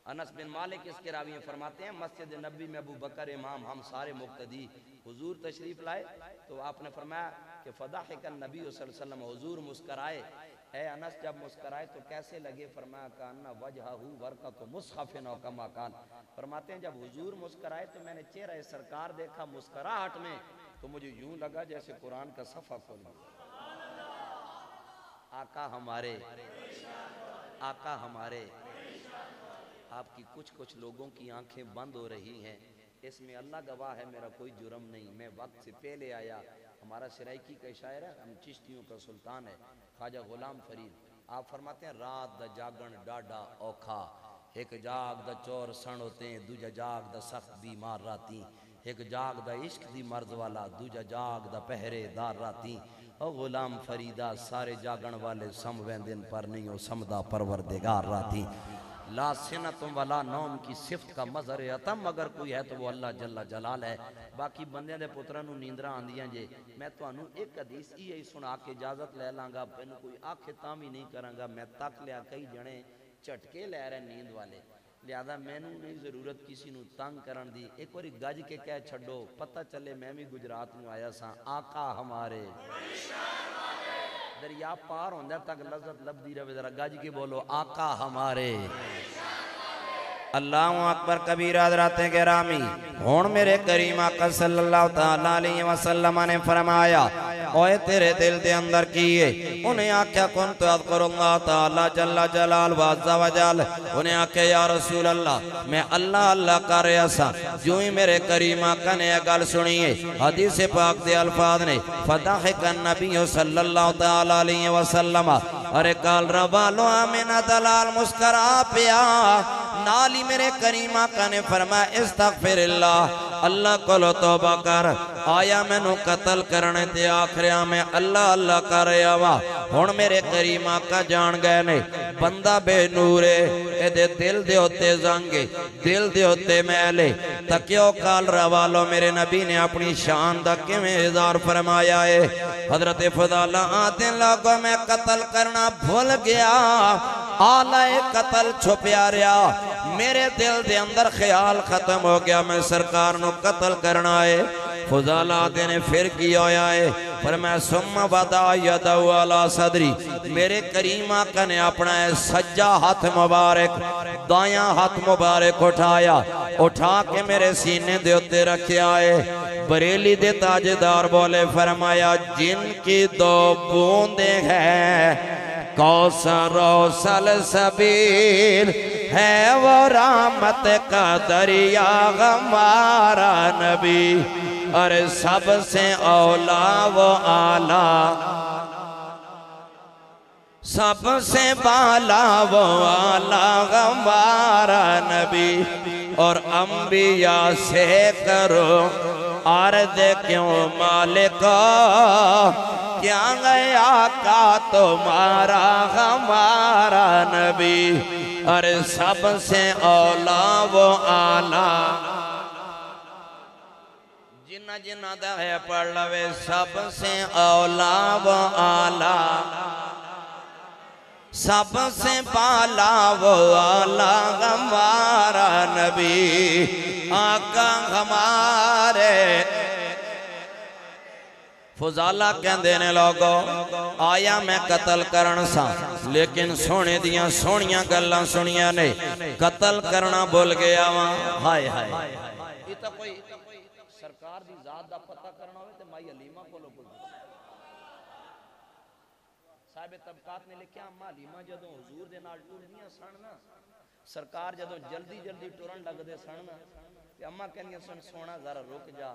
अनस बिन मालिक इसके रावी में फरमाते हैं मस्जिद नबी में अबू बकर इमाम हम सारे मुक्तदी हुजूर तशरीफ लाए तो आपने फरमाया कि फदाहिकन नबी सल्लल्लाहु अलैहि वसल्लम हुजूर मुस्कराए। ए अनस जब मुस्कराए तो कैसे लगे। फरमाया कान्ना वजहहू वरक़तु मुसहफ़िन औ कमा कान। फरमाते हैं जब हुजूर मुस्कराए तो मैंने चेहरा सरकार देखा मुस्कराहट में तो मुझे यूं लगा जैसे कुरान का सफ़ा खोल दिया। आका हमारे आपकी कुछ लोगों की आंखें बंद हो रही हैं। इसमें अल्लाह गवाह है मेरा कोई जुर्म नहीं। मैं वक्त से पहले आया। हमारा सराइकी का शायर है हम चिश्तियों का सुल्तान है ख्वाजा गुलाम फरीद। आप फरमाते हैं रात द जागण डाडा औखा एक जाग द चोर सण होते दूजा जाग द सख्त बीमार राती एक जागदा इश्क दी मर्ज वाला, दूजा जागदा पहरेदार राती। ओ गुलाम फरीदा सारे जागण वाले सम वेंदन पर नहीं हो समदा परवरदिगार राती। ला सिनतुम वला नौम की सिफ्त का मजर अतम अगर कोई है तो वो अल्लाह जल्ला जलाल है। बाकी बंदे दे पुत्रां नूं नींदरां आंदियां जे। मैं तुहानू एक हदीस यही सुना के इजाजत ले लांगा, मैनू कोई आखे तां भी नहीं करांगा। मैं तक लिया कई जने झटके लै रहे नींद वाले, लिहाजा मैनू नहीं जरूरत किसी नू तंग करन दी। एक बारी गज के कह छड्डो, पता चले मैं भी गुजरात में आया सा। आका हमारे दरिया पार होंदा तक लज़्ज़त लभदी रहे, जरा गज के बोलो आका हमारे। अल्लाहु अकबर कबीरा हज़राते गिरामी। हुण मेरे करीम आका सल्लल्लाहु तआला अलैहि वसल्लम ने फरमाया, ओए तेरे दिल दे अंदर की है? उन्हें आख्या कुन तो अज़कुरुल्लाह तआला जल्ला जलाल व अज़्ज़ा व जल। उन्हें आख्या या रसूल अल्लाह मैं अल्लाह अल्लाह कर रहा सा। जो ही मेरे करीम आका ने यह गल सुनी है, हदीस पाक दे अल्फाज ने फदाहिकन नबी सल्लल्लाहु तआला अलैहि वसल्लम। अरे काल रवालो आमिना दलाल मुस्करा पिया। नाली मेरे करीम आका ने फरमाया इस्तगफिरुल्लाह, अल्लाह को तौबा कर। आया मैनू कतल करने ते आखरिया मैं अल्लाह अल्लाह कर रहा वा। हुण मेरे करीम आका जान गए ने बंदा बेनूर है, एदे दिल दे उत्ते जंगे, दिल दे उत्ते मैले। तकियो काल रवालो मेरे नबी ने अपनी शान दा किवें इज़हार फरमाया है। हजरत फदाला आते लोगों मैं कतल करना भूल गया, आलाए कतल छुपया रहा। मेरे दिल दे अंदर ख्याल खत्म हो गया मैं सरकार नू कतल करना है। फुजाला ने फिर किया होया है, पर मैं सुम्मा वदा यदहु अला सदरी। मेरे करीम आका ने अपना सज्जा हाथ मुबारक दायां हाथ मुबारक उठाया, उठा के मेरे सीने दे उत्ते रखया है। बरेली दे ताजदार बोले फरमाया जिनकी दो बूंदे है कौसर सलसबील है वो रहमत का दरिया हमारा नबी। अरे सबसे औला वो आला, सबसे बाला वो आला हमारा नबी। और अंबिया से करो अर्ज क्यों मालिक, क्या गया का तुम्हारा हमारा नबी। अरे सबसे औला वो आला, जिन्ना जिन्ना दा है पढ़ लवे। सबसे औला वो आला, सबसे बाला वो आला हमारा नबी। आका हमारे फुजाला कहते ने लोगो आया मैं कतल करन सा, लेकिन सोने दियां सोहनियां गल्लां सुनिया ने कतल करना भूल गया वा। हाय हाय ये तो कोई सरकार दी जात दा पता करना होवे ते माई हलीमा कोलों पुछदे। साहिब तबकात ने लिखिया अम्मा हलीमा जदों हुजूर दे नाल टुरदियां सन ना, सरकार जदों जल्दी जल्दी टुरन लगदे सन ना, ते अम्मा कहंदियां सन सोना जरा रुक जा,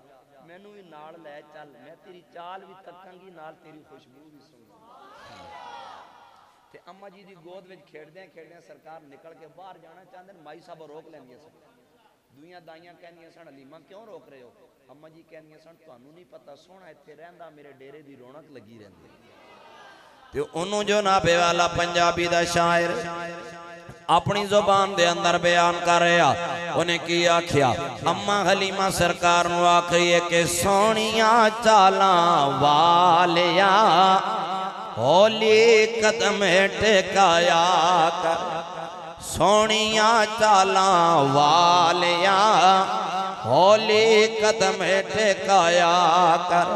मैनू भी नाल लै चल, मैं तेरी चाल भी तकांगी नाल तेरी खुशबू भी सुनांगी। ते अम्मा जी दी गोद विच खेड़दे खेड़दे सरकार निकल के बाहर जाना चाहते, माई साहब रोक लैंदियां सन। दुइयां दाइयां कहंदियां सन हलीमा क्यों रोक रहे हो? अम्मा जी कहंदियां सन तुहानू नहीं पता सोना इत्थे रहिंदा मेरे डेरे दी रौनक लगी रहिंदी। ते ओनू जो नाभे वाला पंजाबी दा शायर अपनी जुबान दे अंदर बयान कर रहा, उन्हें की आख्या अम्मा हलीमा सरकार नू आखिए कि सोनिया चाला वालिया होली कदम टिकाया कर। सोनिया चाला वालिया होली कदम टिकाया कर।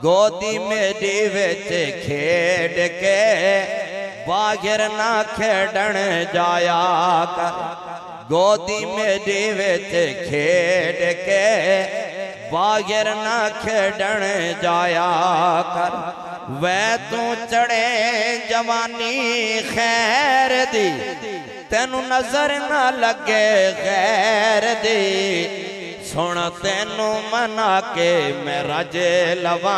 गोदी मेरी विच खेड के बागिर ना खेडन जाया कर। गोदी मेरी विच खेड के बागिर ना खेडन जाया कर। वै तू चढ़े जवानी खैर दी, तेनू नजर ना लगे खैर दी। सुन तेनू मना के मैं रजे लवा,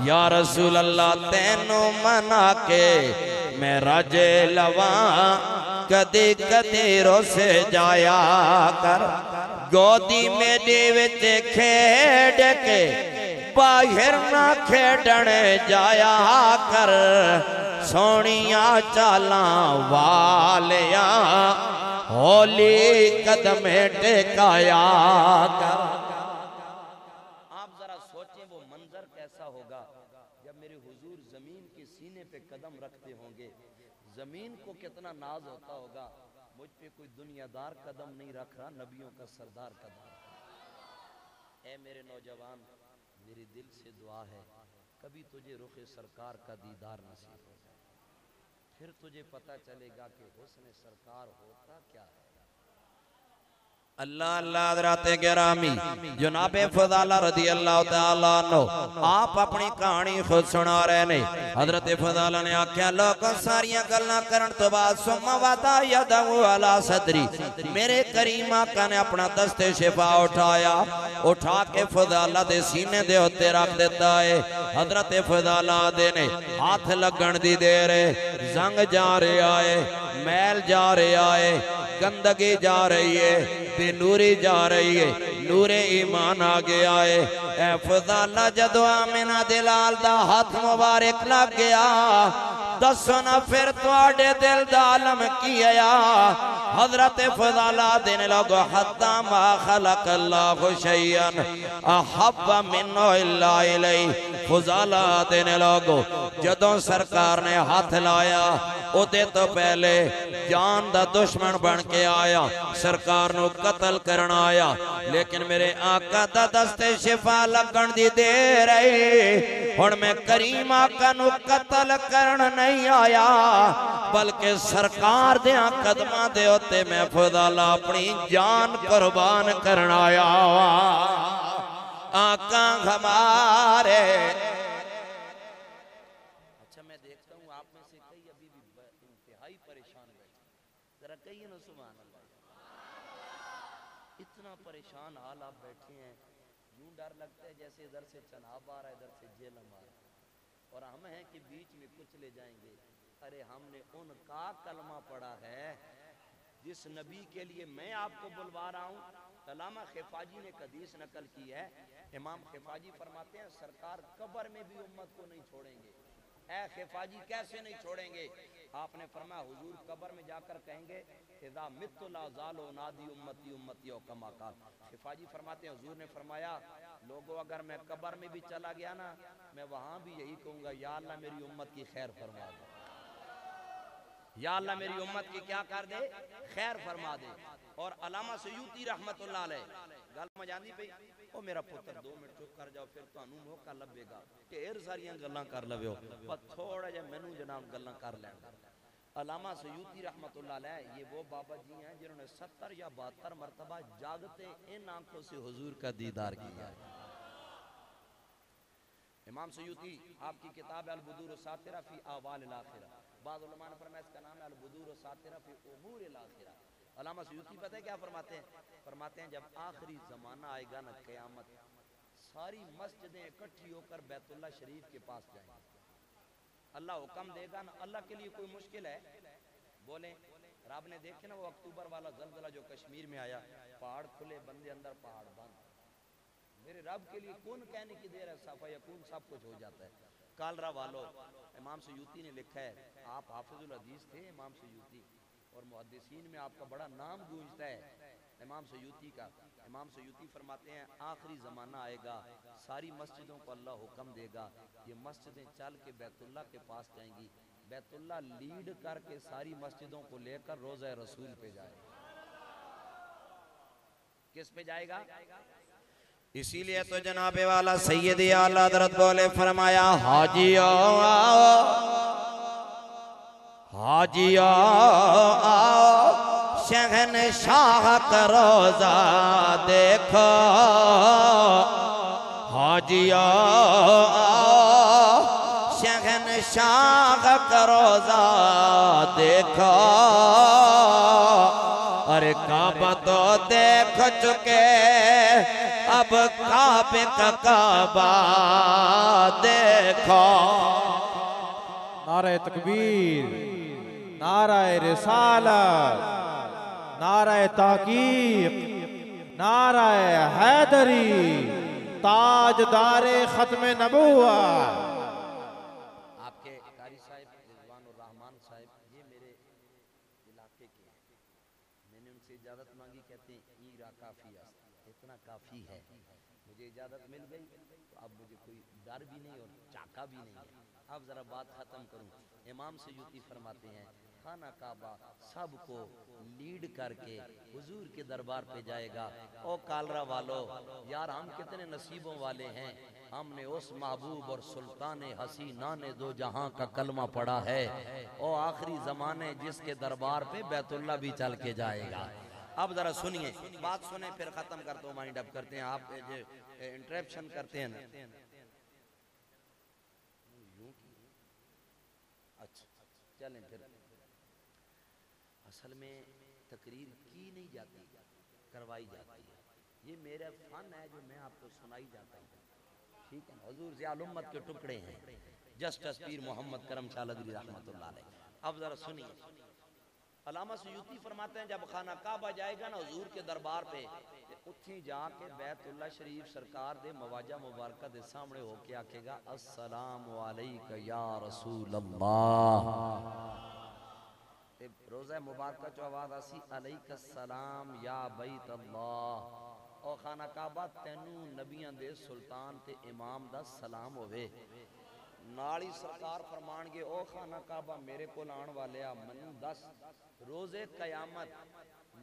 या रसूल अल्लाह तेनू मना के मैं रजे लवा। कदी कदी रोस जाया कर। गोदी मेरे विच खेड के बाहर ना खेडण जाया कर, सोनिया चाला वालिया होली कदम टेकाया कर। आप जरा सोचें वो मंजर कैसा होगा जब मेरे हुजूर जमीन के सीने पे कदम रखते होंगे। जमीन को कितना नाज होता होगा, मुझ पे कोई दुनियादार कदम नहीं रख रहा, नबियों का सरदार कदम। ऐ मेरे नौजवान, मेरी दिल से दुआ है कभी तुझे रुखे सरकार का दीदार नसीब हो जाए, फिर तुझे पता चलेगा कि हुस्न सरकार होता क्या है। अल्लाह अल्लाह हज़रात गिरामी जनाब फज़ाला रज़ी अल्लाह तआला अन्हु आप अपनी कहानी खुद सुना रहे ने। हज़रत फज़ाला ने आख्या लोग सारियां गल्लां करन तो बाद सुम्मा वदा यदहु अला सदरी, मेरे करीम आका ने अपना दस्ते शिफा उठाया, उठा के फज़ाला दे सीने दे उत्ते रख देता है। हज़रत फज़ाला दे ने हाथ लगन दी देर जंग जा रहा है, मैल जा रहा है, गंदगी जा रही है, बेनूरी जा रही है, नूरे ईमान आ गया है। ए फज़ाला जदों आमिना दे लाल दा हाथ मुबारक लग गया, दसो ना फिर तुहाडे दिल दा आलम की आया। हज़रत फज़ाला देने लगो हत्ता मा खलक अल्लाहु शैअन अहब्बा मिन्हु इल्ला इलैहि। फज़ाला देने लगो जदों सरकार ने हाथ लाया ओदे तो पहले जान दा दुश्मन बन के आया, सरकार नू कतल करना आया, लेकिन मेरे आका दा दस्ते शिफा लगन दी देर है। हुण मैं करीम आका नू कतल करन नहीं आया, बल्कि सरकार दे कदमां दे उत्ते मैं फज़ाला अपनी जान कुर्बान करन आया। आका हमारे इतना परेशान हाल आप बैठे हैं, यूं डर लगता है जैसे इधर से चनाब आ रहा है, इधर से जेलम आ रहा है, और हम हैं कि बीच में कुछ ले जाएंगे। अरे हमने उनका कलमा पढ़ा है जिस नबी के लिए मैं आपको बुलवा रहा हूँ। अल्लामा खिफाजी ने हदीस नकल की है, इमाम खिफाजी फरमाते हैं सरकार कब्र में भी उम्मत को नहीं छोड़ेंगे। ऐ खिफाजी कैसे नहीं छोड़ेंगे? आपने फरमाया हुजूर कब्र में जाकर कहेंगे इज़ा मित्तु ला ज़ालो नादी उम्मती उम्मती औ कमा काल। खिफाजी फरमाते हैं हुजूर ने फरमाया लोगों अगर मैं कब्र में भी चला गया ना, मैं वहां भी यही कहूंगा या अल्लाह मेरी उम्मत की खैर फरमा दे, या अल्लाह मेरी उम्मत की क्या कर दे, खैर फरमा दे। और अल्लामा सयूती रहमतुल्लाह अलैह गल मजानी पई ओ मेरा पुत्र 2 मिनट चुप कर जाओ, फिर तुहानू मौका लभेगा ढेर सारियां गल्लां कर लवियो, पर थोड़ा जिहा मैनू जनाब गल्लां कर लैण। अल्लामा सयूती रहमतुल्लाह अलैह ये वो बाबा जी हैं जिन्होंने 70 या 72 मरतबा जागते इन आंखों से हुजूर का दीदार किया है। इमाम सयूती आपकी किताब है अल-बुदूर सातिरा फी अहवाल अल-आखिरा, बाद उलमा ने फरमाया इसका नाम है अल-बुदूर सातिरा फी उमूर अल-आखिरा। अल्लामा सयूती पता है क्या फरमाते हैं? फरमाते हैं जब आखिरी जमाना आएगा ना क़यामत, सारी मस्जिदें इकट्ठी होकर बैतुल्लाह शरीफ के पास जाएंगी। अल्लाह हुक्म देगा ना, अल्लाह के लिए कोई मुश्किल है? बोले रब ने देखे ना वो अक्टूबर वाला ज़लज़ला जो कश्मीर में आया, पहाड़ खुले बंदे अंदर पहाड़ बंद, मेरे रब के लिए कौन कहने की देर है, सफा यकून सब कुछ हो जाता है। कालरा वालों इमाम सयूती ने लिखा है, आप हाफिजुल हदीस थे इमाम सयूती, और मुहद्दिसीन में आपका बड़ा नाम गूंजता है इमाम सयूती का। इमाम सयूती फरमाते हैं आखिरी ज़माना आएगा, सारी मस्जिदों को अल्लाह हुक्म देगा ये मस्जिदें चल के बैतुल्लाह के पास जाएंगी, बैतुल्लाह लीड करके सारी मस्जिदों को लेकर रोज़ा रसूल पे जाएगा। किस पे जाएगा? इसीलिए तो जनाबे वाला सैयद आला हज़रत बोले फरमाया हाजिया हाजिया शहनशाह का रोज़ा देखो, हाजिया शहनशाह का रोज़ा देखो, अरे काबा तो देख चुके अब काबे का काबा देखो। नारे तकबीर, नारे रिसालत, नारे ताकीब, नाराए हैदरी ताजदारे खत्म नबुव्वत। आपके कारी साहब रिजवानुर रहमान साहब ये मेरे इलाके के हैं। मैंने उनसे इजाजत मांगी, कहते हैं ईरा काफी है, इतना काफी है। मुझे इजाजत मिल गई तो अब मुझे कोई डर भी नहीं और चाका भी नहीं है। अब जरा बात खत्म करूं। इमाम सयूती फरमाते हैं खाना काबा सबको लीड करके हुजूर के दरबार पे जाएगा। ओ कालरा वालो यार, हम कितने नसीबों वाले हैं, हमने उस महबूब और सुल्तान हसीना ने दो जहां का कलमा पढ़ा है। ओ आखिरी जमाने जिसके दरबार पे बैतुल्ला भी चल के जाएगा। अब जरा सुनिए, बात सुने फिर खत्म करते हो, माइंड अप करते हैं। आप इंटरप्शन करते हैं ना। अच्छा चलें फिर। असल में तकरीर की नहीं जाती, करवाई जाती है। ये मेरा फन है जो मैं आपको सुनाई जाता हूँ, ठीक है। हुजूर ज़ियाल उम्मत के टुकड़े हैं, जस्टिस पीर मोहम्मद करम शालदरी रहमतुल्लाह अलैह। अब जरा सुनिए, अल्लामा सयूती फरमाते हैं जब खाना काबा जाएगा ना हुजूर के दरबार पे, उत्थी जाके बैतुल्ला शरीफ सरकार दे मवाजा मुबारका दे सामने होके आखेगा अस्सलामु अलैका या रसूल अल्लाह। रोज़ा मुबारका जो आवाज़ आसी अलैका सलाम या बैत अल्लाह। ओ खाना काबा तैनू नबियां दे सुल्तान ते इमाम दा सलाम होवे। नाल ही सरकार फरमानगे ओ खाना काबा मेरे कोल आने वाले मैनू दस रोज़े कयामत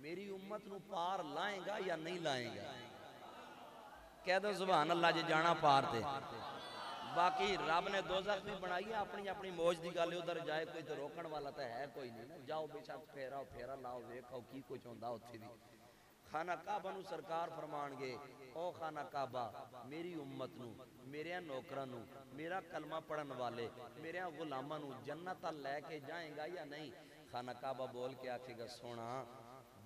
मेरी उम्मत नू पार लाएगा या नहीं लाएगा। कह दो सुभान अल्लाह जी जाना पार ते। बाकी रब ने दोज़ख भी बनाई है अपनी अपनी मौज की गल, उधर जाए कोई तो रोकण वाला तो है कोई नहीं ना। जाओ बेशक फेरा फेरा लाओ, वेखो की कुछ होंदा उत्थे दी। खाना काबा नू सरकार फरमानगे ओ खाना काबा मेरी उम्मत नू, मेरे नौकरां नू, मेरा कलमा पढ़न वाले मेरे गुलामां नू जन्नत लैके जाएगा या नहीं। खाना काबा बोल के आखेगा सोना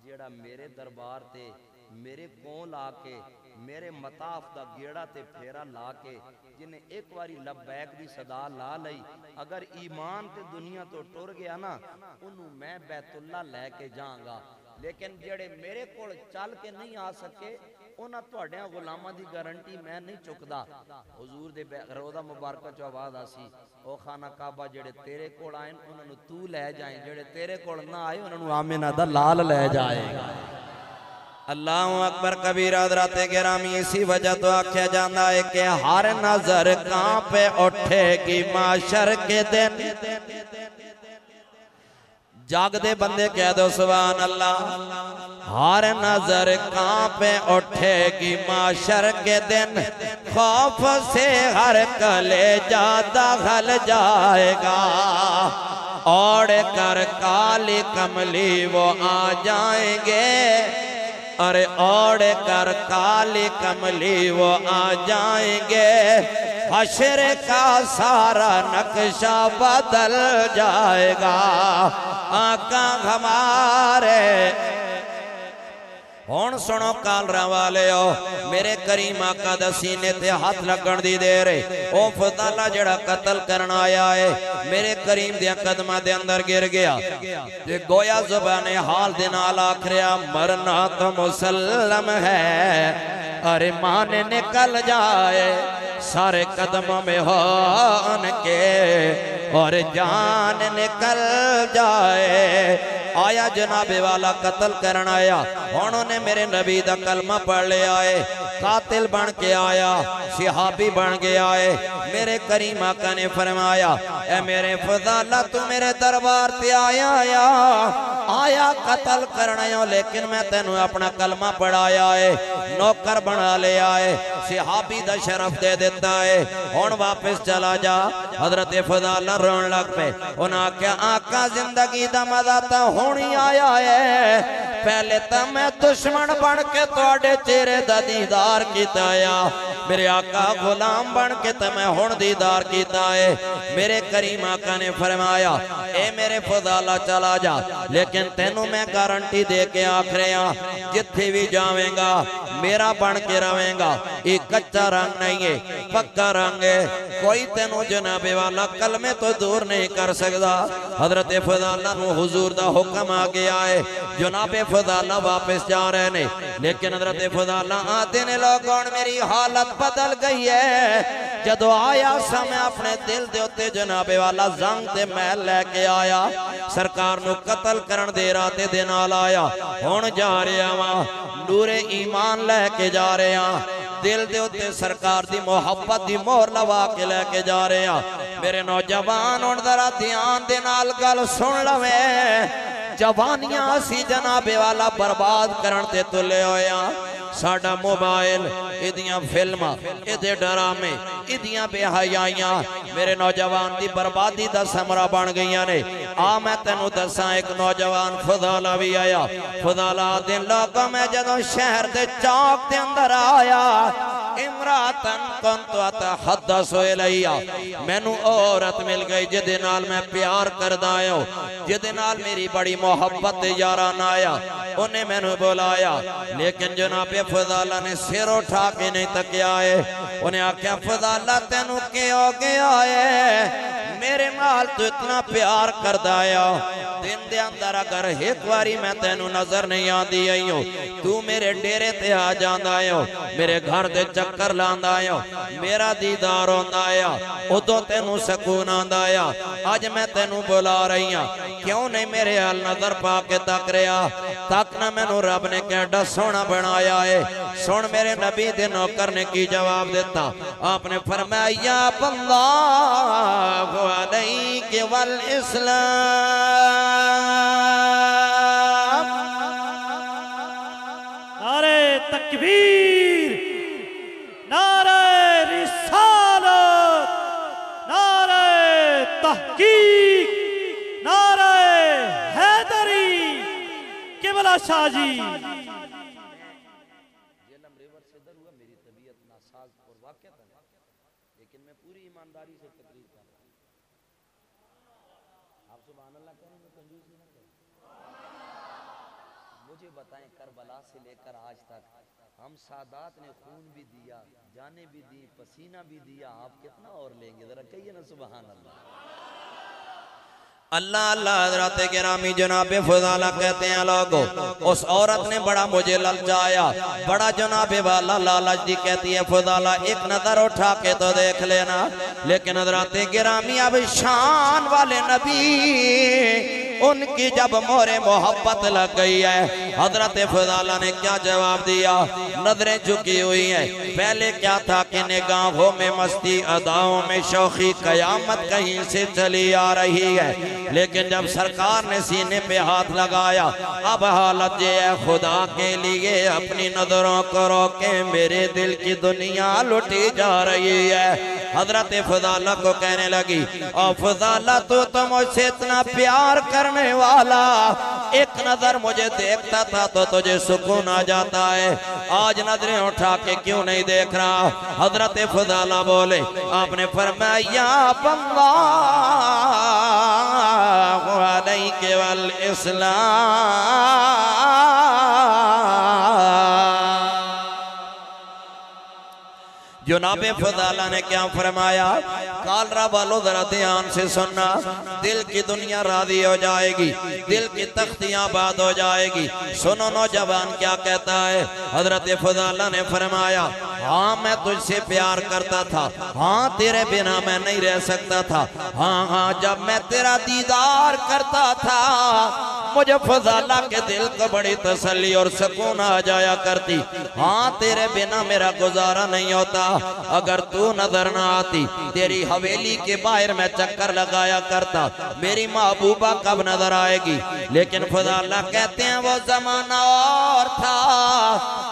जेड़ा मेरे दरबार ते मेरे कोल आके मेरे मताफ दा गेड़ा ते फेरा ला के जिन्हें एक बारी लब्बैक दी सदा ला लई, अगर ईमान ते दुनिया तो टुर गया ना उन्हों मैं बैतुल्ला लैके जाऊंगा। लेकिन जेड़े मेरे कोल चल के नहीं आ सके उन्हां तुहाडियां गुलामां दी गारंटी मैं नहीं चुकदा। हुजूर दे रोज़ा मुबारका चो आवाज़ आसी ओ खाना काबा जेड़े तेरे कोल आए उन्हां नूं तू लै जाए, जेड़े तेरे कोल ना आए उन्हां नूं आमिना दा लाल लै जाएगा। अल्लाहु अकबर कबीरा हज़राते गिरामी। इसी वजह तो आख्या जाता है कि हर नजर कांपे उठेगी माशर के दिन। जागदे बंदे कह दो सुभान अल्लाह। हर नजर कांपे उठेगी माशर के दिन, खौफ से हर कलेजा दखल जाएगा। ओढ़ कर काली कमली वो आ जाएंगे, अरे ओढ़ कर काली कमली वो आ जाएंगे। हशर का सारा नक्शा बदल जाएगा। आका हमारे हुण सुनो कालरा वाले हो, मेरे करीम आका दा सीने ते हाथ लगन दी देर ओ फदाला जड़ा कतल करना आया है मेरे करीम दे कदमां दे अंदर गिर गया ते गोया ज़ुबाने हाल दे नाल आखरिया मरना तो मुसल्लम है। अरे मान निकल जाए सारे कदमों में होन के और जान निकल जाए। आया जनाबे वाला कतल करना आया, उन्होंने मेरे नबी दा कलमा पढ़ लिया है, कातिल बन के आया, सिहाबी बन के आए। मेरे करीम आका ने फरमाया ए मेरे फजाला तू मेरे दरबार पे आया कतल करना हो, लेकिन मैं तेनू अपना कलमा पढ़ाया है, नौकर बना लिया है, सिहाबी दा शरफ दे देता है, हुण वापस चला जा। हजरत फजाला रोन लग पे, उन्हें आख्या आका जिंदगी दा मजा तो होनी आया है, पहले तो मैं दुश्मन बन के तुहाडे चेहरे दा दीदार कीता है, मेरे आका गुलाम बन के तो मैं हुण दीदार कीता है। मेरे करीम आका ने फरमाया ए मेरे फजाला चला जा, लेकिन तेनू मैं गारंटी दे के आख रहा जिथे भी जावेगा मेरा बन के रहेगा। ये कच्चा रंग नहीं है, पक्का रंग है। कोई तेनों जनाबे वाला कलमे तो दूर नहीं कर सकता। हजरत फजाला नू हुजूर दा हुक्म आ गया है, जनाबे फजाला वापस जा रहे ने, लेकिन हजरत फजाला आते ने लोगों मेरी हालत बदल गई है। जदों आया समय अपने दिल दे उत्ते जनाबे वाला जंग ते महल लेके आया, सरकार नू कतल करन दे राते दे नाल आया। हुण जा रहा वा नूरे ईमान लेके जा रहे हैं, दिल दे उत्ते सरकार दी मोहब्बत दी मोहर लवा के लेके जा रहे हैं। मेरे नौजवान हुण जरा ध्यान दे नाल गल सुन लवे। जवानियां असी जनाबे वाला बर्बाद करन ते तुले होया। साडा मोबाइल, इदियां फिल्मां, इदे ड्रामे, इदियां बेहयाइयां मेरे नौजवान दी बर्बादी दा समरा बन गईयां ने। आ मैं तेनू दसा, एक नौजवान फजाला भी आया। फजाला दिन लोगों में जदों शहर दे चौक दे अंदर आया, इमरातन कुंतु अतहद्दसु इलैया, मैनू औरत मिल गई जिदे नाल मैं प्यार करदा आया, जिदे नाल मेरी बड़ी मोहब्बत याराना आया। उन्हें मैनू बुलाया, लेकिन जनाबे फजाला ने सिर उठा के नहीं तकिया है। उन्हें आख्या फजाला तेनू क्या हो गया है, मेरे नाल तू इतना प्यार करदा आया, दिन दे अंदर अगर एक बारी मैं तेनू नजर नहीं आती आई हो, तू मेरे डेरे ते आ जांदा आयो, मेरे घर दे चक्कर लांदा आयो, मेरा दीदार होंदा आया, उदों तेनू सकून आंदा आया। अज मैं तेनू बुला रही हां, क्यों नहीं मेरे हाल नजर पा के तक रहा? तक ना मैनू रब ने केड़ा सोहना बनाया है। सुन मेरे नबी दे नौकर ने की जवाब दिता। आपने फरमाया अल्लाहु अलैहि वल इस्लाम। नारे तकबीर, नारे रिसालत, नारे तहकीक, नारे हैदरी, किबला शाह जी। मेरी तबीयत नासाज और वाक़अतन, लेकिन मैं पूरी ईमानदारी से तकरीर कर रहा हूँ। आप सुभान अल्लाह करेंगे, कंजूसी ना करें। मुझे बताएं, करबला से लेकर आज तक हम सादात ने खून भी दिया, जाने भी दी, पसीना भी दिया, आप कितना और लेंगे? जरा कहिए ना सुभान अल्लाह। अल्लाह अल्लाह। हज़रत गिरामी जनाबे फजाला कहते हैं लोगो, उस औरत ने बड़ा मुझे ललचाया, बड़ा जनाबे वाला लालच दी। कहती है फजाला एक नजर उठा के तो देख लेना। लेकिन हज़रत गिरामी अब शान वाले नबी, उनकी जब मोरे मोहब्बत लग गई है, हजरत फजाला ने क्या जवाब दिया? नजरें झुकी हुई हैं। पहले क्या था कि निगाहों में मस्ती, अदाओं में शौखी, कयामत कहीं से चली आ रही है। लेकिन जब सरकार ने सीने पे हाथ लगाया, अब हालत ये है, खुदा के लिए अपनी नजरों को रोके, मेरे दिल की दुनिया लुटी जा रही है। हजरत फजाला को कहने लगी, और फजाला तू तो मुझसे इतना प्यार करने वाला, एक नजर मुझे देखता था तो तुझे सुकून आ जाता है, आज नजरें उठा के क्यों नहीं देख रहा? हजरत फजाला बोले, आपने फरमाया अल्लाहु अलैहि वल इस्लाम। जनाबे फजाला ने क्या फरमाया? कालरा वालों जरा ध्यान से सुनना, दिल की दुनिया राजी हो जाएगी, दिल की तख्तियां आबाद हो जाएगी। सुनो नौजवान क्या कहता है? हजरत फजाला ने फरमाया, हाँ मैं तुझसे प्यार करता था, हाँ तेरे बिना मैं नहीं रह सकता था, हाँ हाँ जब मैं तेरा दीदार करता था मुझे फजाला के दिल को बड़ी तसल्ली और सुकून आ जाया करती। हाँ तेरे बिना मेरा गुजारा नहीं होता, अगर तू नजर ना आती तेरी हवेली के बाहर मैं चक्कर लगाया करता, मेरी महबूबा कब नजर आएगी? लेकिन फजाला कहते हैं वो जमाना और था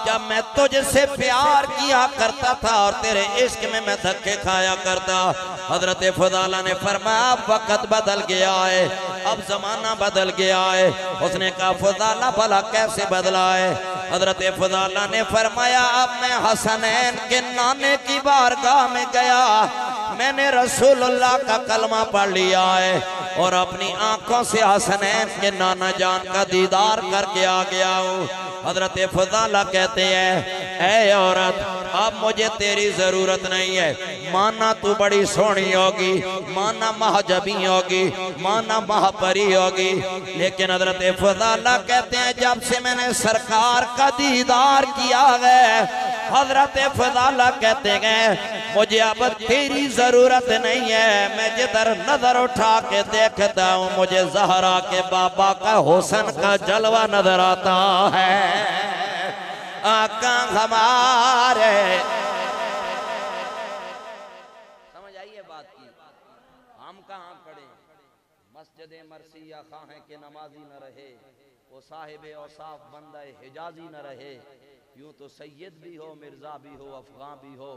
जब मैं तुझसे प्यार किया करता था और तेरे इश्क में मैं धक्के खाया करता। हजरत फजाला ने फरमाया वक्त बदल गया है, अब जमाना बदल गया है। उसने कहा फजाला भला कैसे बदला है? हजरत फजाला ने फरमाया अब मैं हसनैन के नाने की बारगाह में गया, मैंने रसूलुल्लाह का कलमा पढ़ लिया है और अपनी आंखों से हसनैन के नाना जान का दीदार करके आ गया हूँ। हजरत फजाला कहते हैं ऐ औरत अब मुझे तेरी जरूरत नहीं है, माना तू बड़ी सोहनी होगी, माना महाजबी होगी, माना महापरी होगी, लेकिन हजरत फजाला कहते हैं जब से मैंने सरकार का दीदार किया है, हजरत फजाला कहते हैं मुझे अब तेरी जरूरत नहीं है। मैं जिधर नजर उठा के देखता हूँ मुझे ज़हरा के बाबा का हुस्न का जलवा नजर आता है। आका हमारे, समझ आई है बात की? हम कहाँ खड़े, मस्जिद मरसिया खां है कि नमाजी न रहे, वो साहिब औसाफ बंदा हिजाजी न रहे, यूं तो सैयद भी हो, मिर्जा भी हो, अफगान भी हो,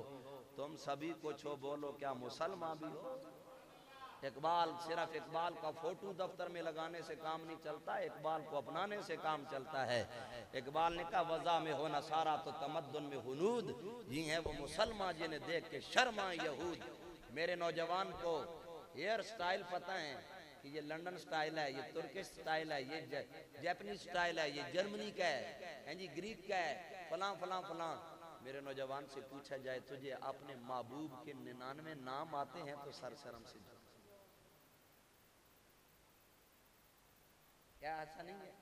तुम सभी कुछ हो, बोलो क्या मुसलमान भी हो। इकबाल, सिर्फ इकबाल का फोटो दफ्तर में लगाने से काम नहीं चलता, इकबाल को अपनाने से काम चलता है। इकबाल ने कहा वज़ा में हो नसारा तो तमद्दुन में हुनूद, ये है वो मुसलमान जिन्हें देख के शर्मा यहूद। मेरे नौजवान को हेयर स्टाइल पता है कि ये लंदन स्टाइल है, ये तुर्किश स्टाइल है, ये जापानीज स्टाइल है, ये जर्मनी का है जी, ग्रीक का है, फलां फलां फलां। मेरे नौजवान से पूछा जाए तुझे अपने महबूब के 99 नाम आते हैं तो सर शर्म से झुक। क्या ऐसा नहीं है?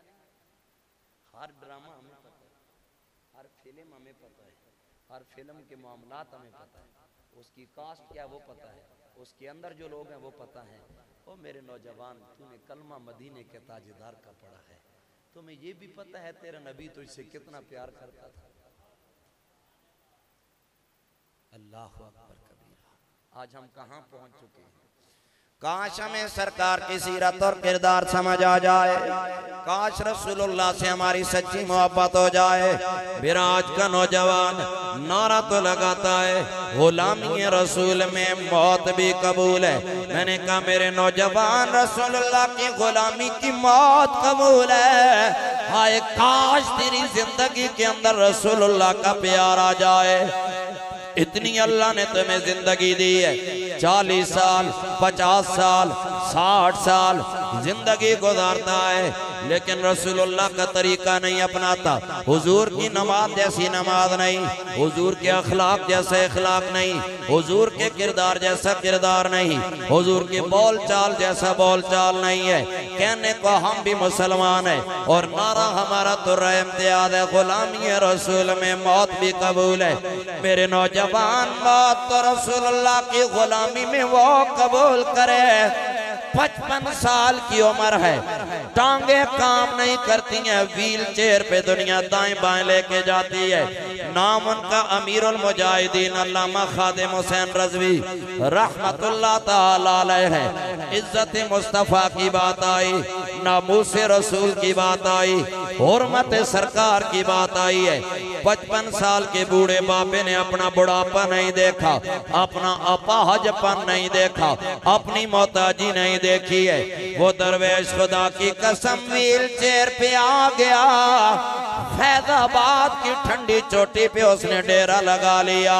हर ड्रामा हमें पता है, हर फिल्म हमें पता है, हर फिल्म के मामलात हमें पता है, उसकी कास्ट क्या वो पता है, उसके अंदर जो लोग हैं वो पता है। ओ मेरे नौजवान, तूने कलमा मदीने के ताजदार का पढ़ा है, तुम्हें ये भी पता है तेरा नबी तो इससे कितना प्यार करता था। अल्लाह अकबर कबीरा। आज हम कहाँ पहुंच चुके हैं? काश हमें सरकार की सीरत और किरदार समझ आ जाए, काश रसूलुल्लाह से हमारी सच्ची मोहब्बत हो जाए। मेरा आज का नौजवान नारा तो लगाता है गुलामी रसूल में मौत भी कबूल है। मैंने कहा मेरे नौजवान रसूलुल्लाह की गुलामी की मौत कबूल है। हाय काश तेरी जिंदगी के अंदर रसूलुल्लाह का प्यार आ जाए। इतनी अल्लाह ने तुम्हें जिंदगी दी है, 40 साल 50 साल 60 साल जिंदगी गुजारता है, लेकिन रसूलुल्लाह का तरीका नहीं अपनाता। हुजूर की नमाज जैसी नमाज नहीं, हुजूर के अखलाक जैसे अखलाक नहीं, हुजूर के किरदार जैसा किरदार नहीं, हुजूर के बोल चाल जैसा बोल चाल नहीं है। कहने को हम भी मुसलमान है और नारा हमारा तो इम्तियाज है, गुलामी रसूल में मौत भी कबूल है। मेरे नौजवान मौत तो रसूलुल्लाह की गुलामी में वो कबूल करे। 55 साल की उम्र है, टांगे काम नहीं करती हैं, व्हील चेयर पे दुनिया दाएं बाएं लेके जाती है। नाम उनका अमीरुल मुजाहिदीन अल्लामा खादिम हुसैन रज़वी रहमतुल्लाह ताला अलैह है। इज्जत मुस्तफ़ा की बात आई, नामूस रसूल की बात आई, हुर्मत सरकार की बात आई है। 55 साल के बूढ़े बाबे ने अपना बुढ़ापा नहीं देखा, अपना अपाहजपन नहीं देखा, अपनी मोहताजी नहीं देखी है। वो दरवेश खुदा की कसम व्हील चेयर पे आ गया, फैजाबाद की ठंडी चोटी पे उसने डेरा लगा लिया।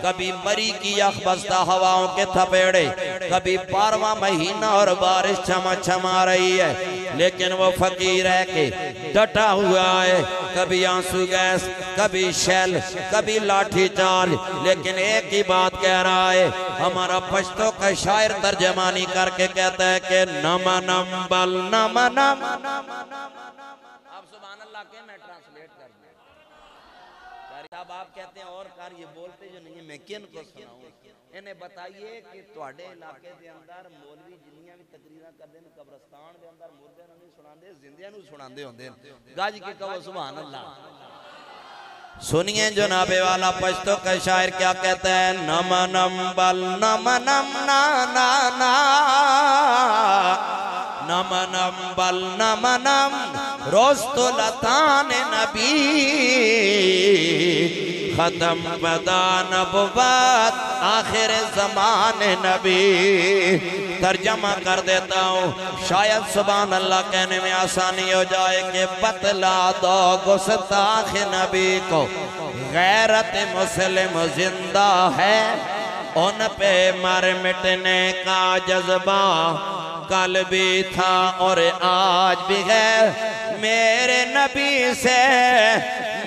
कभी मरी की यखबस्ता हवाओं के थपेड़े, कभी 12वां महीना और बारिश छमा रही है, लेकिन वो फकीर है कि डटा हुआ है। कभी आंसू गैस, कभी शैल, कभी लाठी चार्ज, लेकिन एक ही बात कह रहा है। हमारा पश्तो का शायर तर्जमानी करके कहता है कि नम नम बल नम नम। आप सुभान अल्लाह के मैं ट्रांसलेट कर दूं। अब आप कहते हैं और कार ये बोलते जो नहीं है, मैं किन को सुनाऊं? इन्हें बताइए कि ਤੁਹਾਡੇ इलाके के अंदर मौलवी जिन्नियां भी तकरीरां करदे ने कब्रिस्तान के अंदर मुर्दे नहीं सुनांदे, जिंदियां नु सुनांदे होंदे। गज के कहो सुभान अल्लाह। सुनिए जनाबे वाला पश्तो का शायर क्या कहता है। नम नम बल नम नम ना ना ना, नम नम बल नम नम रोस्तो लतान नबी, खत्म बदा नबुवत आखिर ज़मान नबी। तर्जमा कर देता हूँ, शायद सुभान अल्लाह कहने में आसानी हो जाए कि बतला दो गुस्ताख नबी को गैरत मुस्लिम जिंदा है, उन पे मर मिटने का जज्बा कल भी था और आज भी है। मेरे नबी से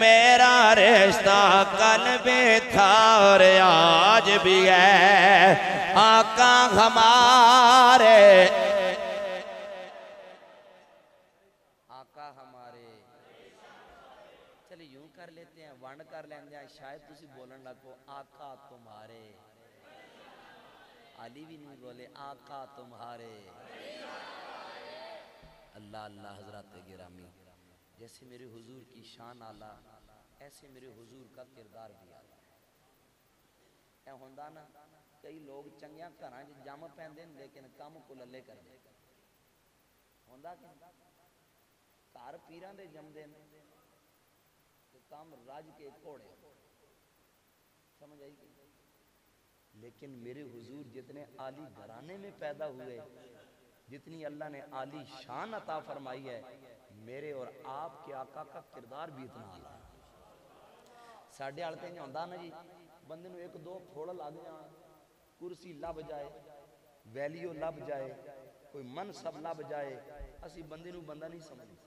मेरा रिश्ता कल भी था और आज भी है। आका हमारे, आका हमारे। चलिए यूं कर लेते हैं, वंड कर लेते हैं, शायद तुसी बोलन लगो आका तुम्हारे। अली भी नहीं बोले आका तुम्हारे। अल्लाह अल्लाह हजरत गिरामी, जैसे मेरे हुजूर की शान आला, ऐसे मेरे हुजूर का किरदार भी आला है। होंदा ना कई लोग चंगिया घरां च जम पैंदे लेकिन कम कुलले करदे। होंदा कि घर पीरां दे जमदे ने ते कम राज के घोड़े। समझ आई? लेकिन मेरे हुजूर जितने आली घराने में पैदा हुए, जितनी अल्लाह ने आली शान अता फरमाई है, मेरे और आपके आका का किरदार भी इतना आला है। साढ़े आल ते होंदा ना जी, बंदे नूं एक दो फोड़ लग जाए, कुर्सी लब जाए, वैलियो लब जाए, कोई मनसब लब जाए, असी बंदे नूं बंदा नहीं समझते।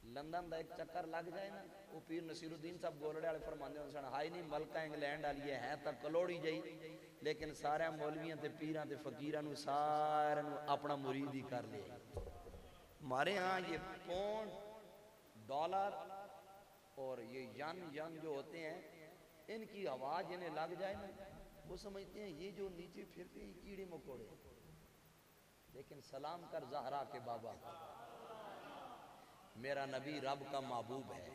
लंदन का एक चक्कर लग जाए ना, वो पीर नसीरुद्दीन साहब गोलड़े वाले फरमाते सन, हाई नहीं मलका इंग्लैंड वाली है तो कलोड़ी जाई, लेकिन सारे मौलवियों ते पीरां ते फकीरां नूं सारे नूं अपना मुरीद ही कर लिया। हमारे यहाँ ये पौंड, डॉलर और ये यन जो होते हैं, इनकी आवाज इन्हें लग जाए ना, वो समझते हैं ये जो नीचे फिरते हैं कीड़े मकोड़े। लेकिन सलाम कर ज़हरा के बाबा, मेरा नबी रब का महबूब है,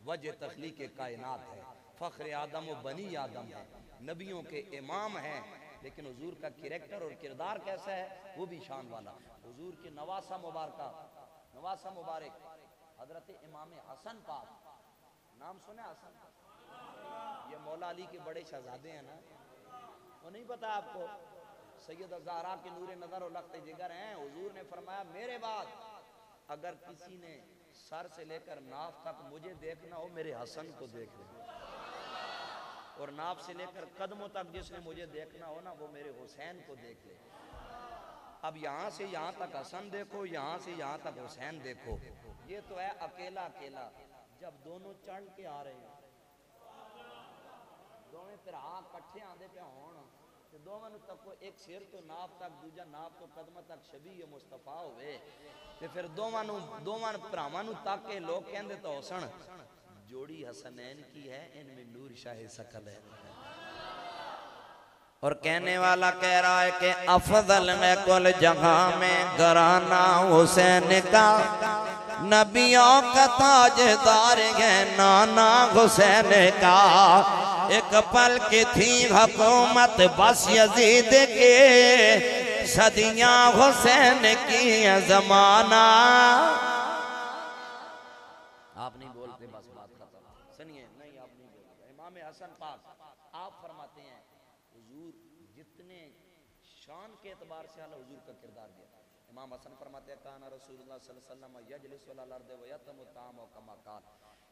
वजह तख्लीक कायनात है, फ़ख्र आदम व बनी आदम है, नबियों के इमाम हैं। लेकिन हुजूर का कैरेक्टर और किरदार कैसा है, वो भी शान वाला। हुजूर के नवासा मुबारक हजरत इमाम हसन पाक, नाम सुने हसन? ये मौला अली के बड़े शहजादे हैं ना, वो नहीं पता आपको? सैयद ज़हरा के नूरे नज़र और लख्त जिगर हैं। हुजूर ने फरमाया मेरे बाद अगर किसी ने सर से लेकर नाफ तक मुझे देखना हो, मेरे हसन को देख ले, और नाफ से लेकर कदमों तक जिसने मुझे देखना हो ना, वो मेरे हुसैन को देख ले। अब यहाँ से यहाँ तक हसन देखो, यहाँ से यहाँ तक हुसैन देखो। ये तो है अकेला अकेला। जब दोनों चढ़ के आ रहे हैं, दोवें भरा कट्ठे आंदे पे होण, ते दोवां नूं तको, एक सिर तो नाफ तक, दूजा नाफ तो कदम तक शबीह मुस्तफा होवे, ते फिर दोवां भरावां नूं तक के लोग कहंदे तो हसन जोड़ी हसनैन की है, इनमें नूर शाह सकल है। और कहने वाला कह रहा है कि अफजल में कुल जगह में घराना हुसैन का, नबियों का ताजदार है नाना हुसैन का। एक पल की थी हुकूमत बस यजीद के, सदियां हुसैन की जमाना। आप नहीं बोलते, बस बात खत्म। सुनिए, नहीं आप नहीं बोलते। इमाम हसन पाक आप फरमाते हैं, हुजूर जितने शान के एतबार से आला हुजूर का किरदार दिया। इमाम हसन फरमाते हैं काना रसूलुल्लाह सल्लल्लाहु अलैहि वसल्लम यजलिसु अलल अर्दि व यतमु तामु कमा कान।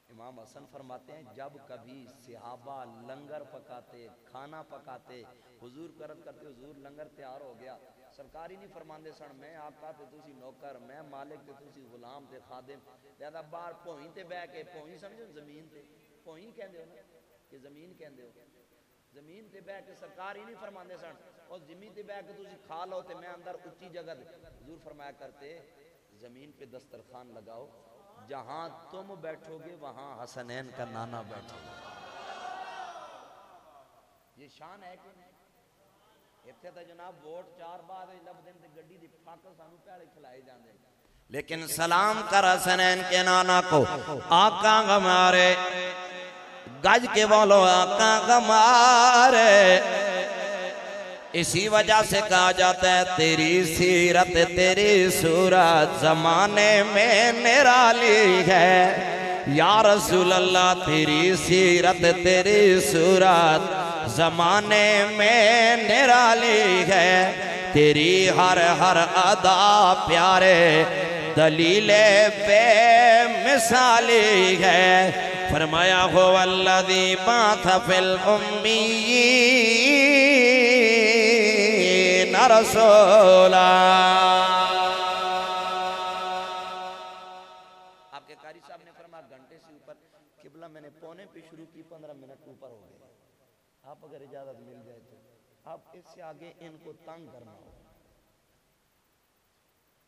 इमाम हसन फरमाते हैं जब कभी सहाबा लंगर पकाते, खाना पकाते, हुजूर करत करते, हुजूर लंगर तैयार हो गया, सरकार ही नहीं फरमाते सन मैं आका ते तुसी नौकर, मैं मालिक ते तुसी गुलाम ते खादिम। लिहाजा बाहर भोई ते बह के, भोई समझो जमीन ते, भोई कहंदे हो ना कि जमीन कहंदे हो, जमीन ते बह के सरकार ही नहीं फरमाते सन और जमीन ते बह के तुसी खा लो ते मैं अंदर उच्ची जगह। हुजूर फरमाया करते जमीन पे दस्तरखान लगाओ, जहां तुम बैठोगे वहां हसनैन का नाना बैठोगे। ये शान है कि नहीं? इत्थे तो जनाब वोट 4 बाद लभदे ते गड्डी दी फक सानू पहले खिलाए जांदे, लेकिन सलाम कर हसनैन के नाना को। आका हमारे गज के बोलो आका हमारे। इसी वजह से कहा जाता है तेरी सीरत तेरी सूरत जमाने में निराली है। या रसूल अल्लाह तेरी सीरत तेरी सूरत जमाने में निराली है। तेरी हर हर अदा प्यारे दलीले पे मिसाली है। फरमाया हो वल्लज़ी बाथ फिल उम्मीयीन रसूला। आपके कारी साहब ने फरमाया घंटे से ऊपर किबला मैंने पौने पे शुरू की, 15 मिनट ऊपर हो गए। आप अगर इजाजत मिल जाए तो आप इससे आगे इनको तंग करना हो।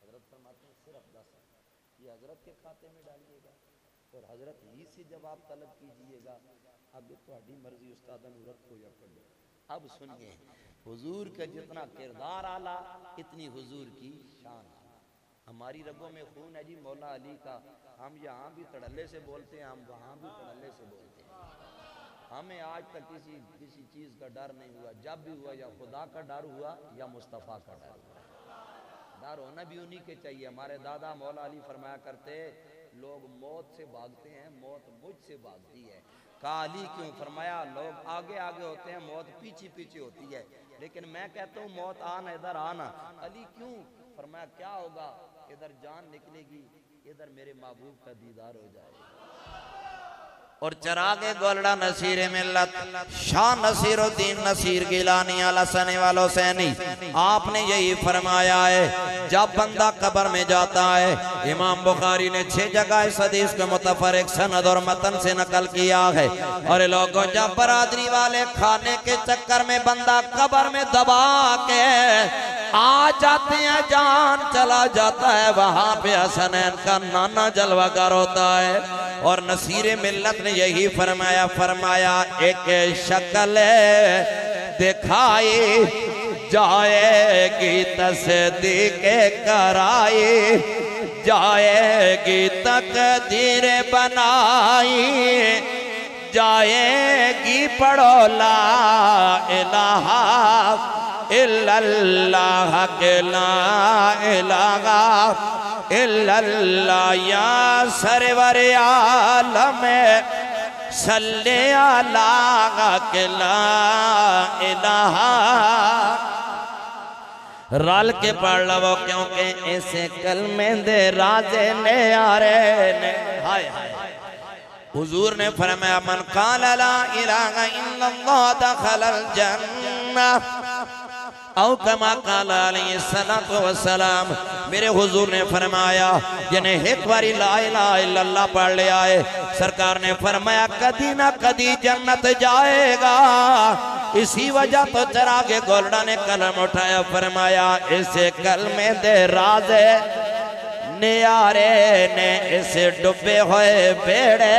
हजरत फरमाते हैं सिर्फ 10 ये हजरत के खाते में डालिएगा और हजरत ही से जब आप तलब कीजिएगा। अब ये तुम्हारी मर्जी उस्ताद नूरत को या कर लो। अब सुनिए हुजूर का जितना किरदार आला इतनी हुजूर की शान। हमारी रगों में खून है जी मौला अली का। हम यहाँ भी तड़ल्ले से बोलते हैं, हम वहाँ भी तड़ल्ले से बोलते हैं। हमें आज तक किसी चीज का डर नहीं हुआ। जब भी हुआ या खुदा का डर हुआ या मुस्तफ़ा का डर हुआ। डर होना भी उन्हीं के चाहिए। हमारे दादा मौला अली फरमाया करते, लोग मौत से भागते हैं, मौत मुझसे भागती है। कहा अली क्यों? फरमाया लोग आगे आगे होते हैं, मौत पीछे पीछे होती है, लेकिन मैं कहता हूँ मौत आना इधर आना। अली क्यों? फरमाया क्या होगा, इधर जान निकलेगी, इधर मेरे महबूब का दीदार हो जाएगा। और चरागे गोलड़ा नसीर मिल्लत शाह नसीरुद्दीन नसीर गिलानी आला सने वालों से नहीं, आपने यही फरमाया है जब बंदा कब्र में जाता है। इमाम बुखारी ने 6 जगह इस हदीस को मुतफरिक सनद और मतन से नकल किया है। और लोगों जब बरादरी वाले खाने के चक्कर में बंदा कब्र में दबा के आ जाते हैं, जान चला जाता है, वहां पे हसनैन का नाना जलवागर होता है। और नसीर मिल्लत ने यही फरमाया, फरमाया एक शक्ल दिखाई जाएगी तस्दीक कराई जाएगी, तकदीर बनाई जाएगी, पढ़ो ला इलाहा इल्लल्लाह के ला इलाहा इल्लल्लाह या सरवर आलम सल्ले अला के ला इलाहा। रल के पढ़ लो क्योंकि ऐसे कलमे दे राजे ने यारे ने। हाय हाय हुजूर ने फरमाया मन क़ाल ला इलाहा इल्लल्लाह दखलल जन्नह औ कमा क़ाल अलैहिस्सलातु वस्सलाम। मेरे हुजूर ने फरमाया जिन्हें एक बारी ला इलाहा इल्लल्लाह पढ़ लिया है, सरकार ने फरमाया कदी ना कदी जन्नत जाएगा। इसी वजह तो चरागे गोलड़ा ने कलम उठाया, फरमाया इसे कलमे दे राज़े नियारे ने इसे डुबे हुए बेड़े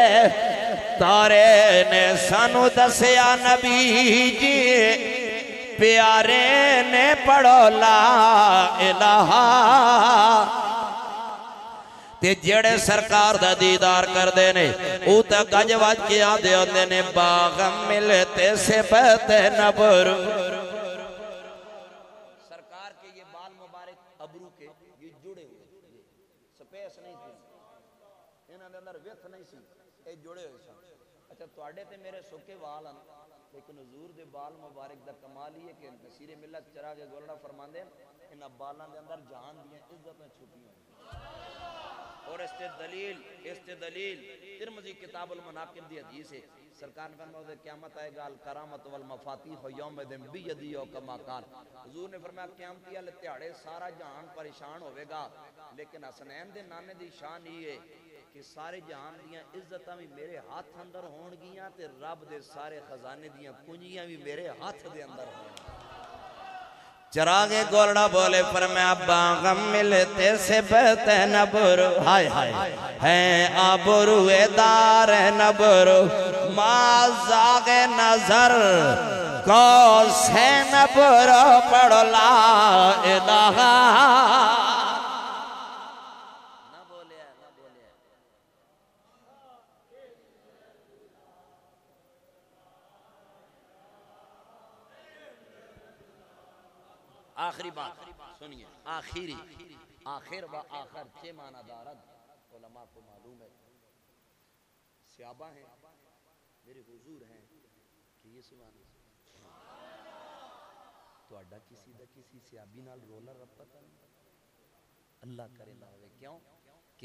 तारे ने सानू दसिया नबी जी प्यारे ने पढ़ो ला इलाहा। ते जेड़े सरकार दा दीदार करदे ने ओ तां गज वज के आंदे होंदे ने बाग मिलते से बहते नबर। सरकार के ये बाल मुबारक अबरू के ये जुड़े हुए स्पेस नहीं थी, इन्हां दे अंदर विथ नहीं सी, ए जुड़े हुए सन। अच्छा तुहाडे ते मेरे सुके वाल हैं, लेकिन हुजूर दे बाल मुबारक दा कमाल ही है कि नसीर मिल्लत चरागे गोलड़ा फरमांदे इन्हां बालां दे अंदर जान दियां इज्जतां छुपियां। और इसते दलील तिरमिज़ी किताबुल मनाकिब दी हदीस है। सरकार ने फरमाया क़यामत आएगा अल करामत वल मफातिह यौमदिन बियदी औ कमा काल। हुजूर ने फरमाया क़यामत वाले दिहाड़े सारा जहान परेशान होवेगा, लेकिन हसनैन दे नाने दी शान ये है कि सारे जहान दियां इज्जतां भी मेरे हाथ अंदर होणगियां ते रब दे सारे खजाने दियां कुंजियां भी मेरे हाथ दे अंदर होणगियां। चरागे गोलड़ा बोले फरमाया बागम मिलते से बहते नबरू। हाय हाय है आबरूएदार नबरू माज़ागे नजर को से नबरू पढ़ो ला इलाहा। आखिरी बात सुनिए, आखिरी आखिर व आखिर 6 माना दारद उलमा को मालूम है। सहाबा हैं मेरे हुजूर हैं कि ये सुभान तुहाडा किसी सहाबी नाल रोला रपता नहीं, अल्लाह करे ना होवे। क्यों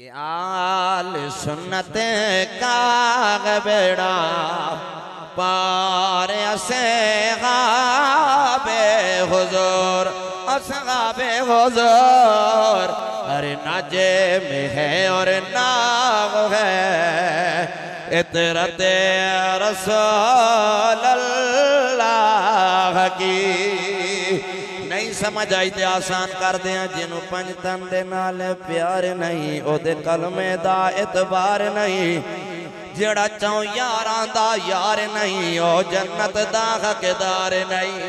कि आल सुन्नत का बेड़ा पार असहाबे हुजूर असहाबे हुजूर। अरे नाजे में है और नाग है इतरते रसूल अल्लाह की। नहीं समझ आई ते आसान कर दिया जिन्हों पंज तन दे नाल प्यार नहीं ओदे कलमे दा इतबार नहीं। जेड़ा चाहो यारां दा यार नहीं ओ जन्नत दा हकदार नहीं।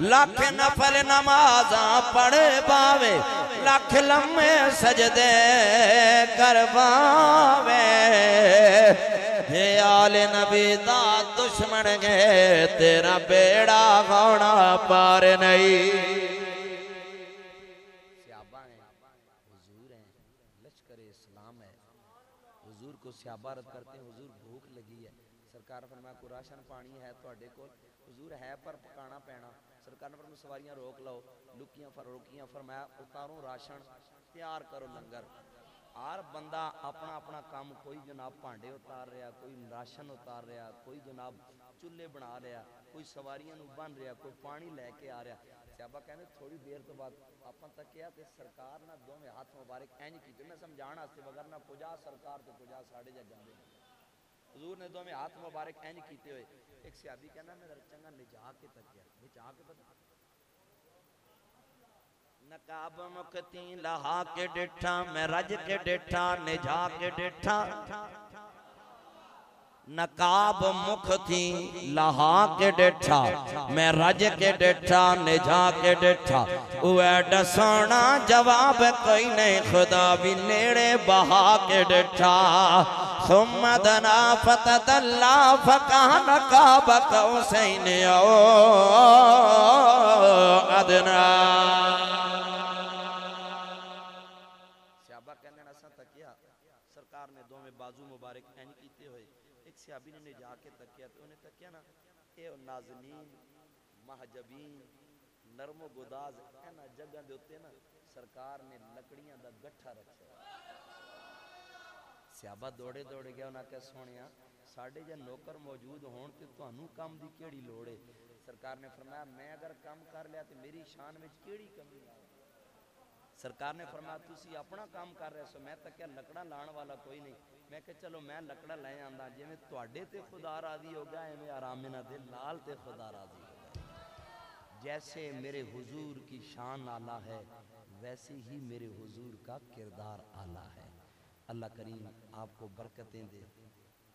लख नफल नमाजा पढ़े पावे लख लम्हे सजदे कर पावे जे आले नबी दा दुश्मन गए तेरा बेड़ा होना पार नहीं। स्याबा है हुजूर है लश्कर इस्लाम है। हुजूर को स्याबा रद करते हैं हुजूर भूख लगी है। सरकार फरमाया को राशन पानी है तुहाडे कोल हुजूर है पर पकाना पैना। सरकार ने फरमाया सवारियां रोक लो लुकियां रोकियां फरमाया उतारो राशन तैयार करो लंगर। हर बंदा अपना अपना काम कोई जनाब भांडे उतार रहा कोई राशन उतार रहा कोई जनाब चूल्हे बना रहा कोई सवारियां बन रहा कोई पानी लैके आ रहा। स्याबा कहते थोड़ी देर तो बाद आपां तकिया ते सरकार ना दोवें हाथ मुबारक इंज कीते मैं समझाण वास्ते वगर ना पुजा सरकार ते पुजा साढ़े जा गंदे हुजूर ने दोवें हाथ मुबारक इंज कीते हुए। एक स्याबी कहना मैं चंगा निजा के तकिया निजा के पता नकाब मुक्ति लहा के डिठा मैं रज के डिठा निजा के डिठा। नकाब मुख थी लहा के डिठा मैं रज के डिठा निजा के डिठा। सोना जवाब कोई नहीं खुदा भी नेड़े बहा के डिठा। सुमदना फतदल्ला फकाह नकाब कौसैन ओ अदना। सरकार ने दोवें बाजू मुबारक इंज कीते हुए। एक सियाबी ने जाके तकिया तो उन्हें तकिया ना ये नाज़नीन महजबीन नरमो गुदाज इन्हां जगह दे उत्ते ना सरकार ने लकड़ियां दा गट्ठा रखा। सियाबा दौड़े दौड़े गया उन्हें कहा सोनिया साढ़े जे नौकर मौजूद होण ते तुहानू काम दी केड़ी लोड़ है। सरकार ने फरमाया मैं अगर काम कर लिया तो मेरी शान में केड़ी कमी है। सरकार ने फरमाया तुसी अपना काम कर रहे सो मैं तकिया लकड़ा लाने वाला कोई नहीं। मैं कहा चलो मैं लकड़ा ले आंदा जिवें तुहाडे ते खुदा राजी हो गया एवें आरामिना दे नाल ते खुदा राजी हो गया। जैसे मेरे हुजूर की शान आला है वैसे ही मेरे हुजूर का किरदार आला है। अल्लाह करीम आपको बरकतें दे।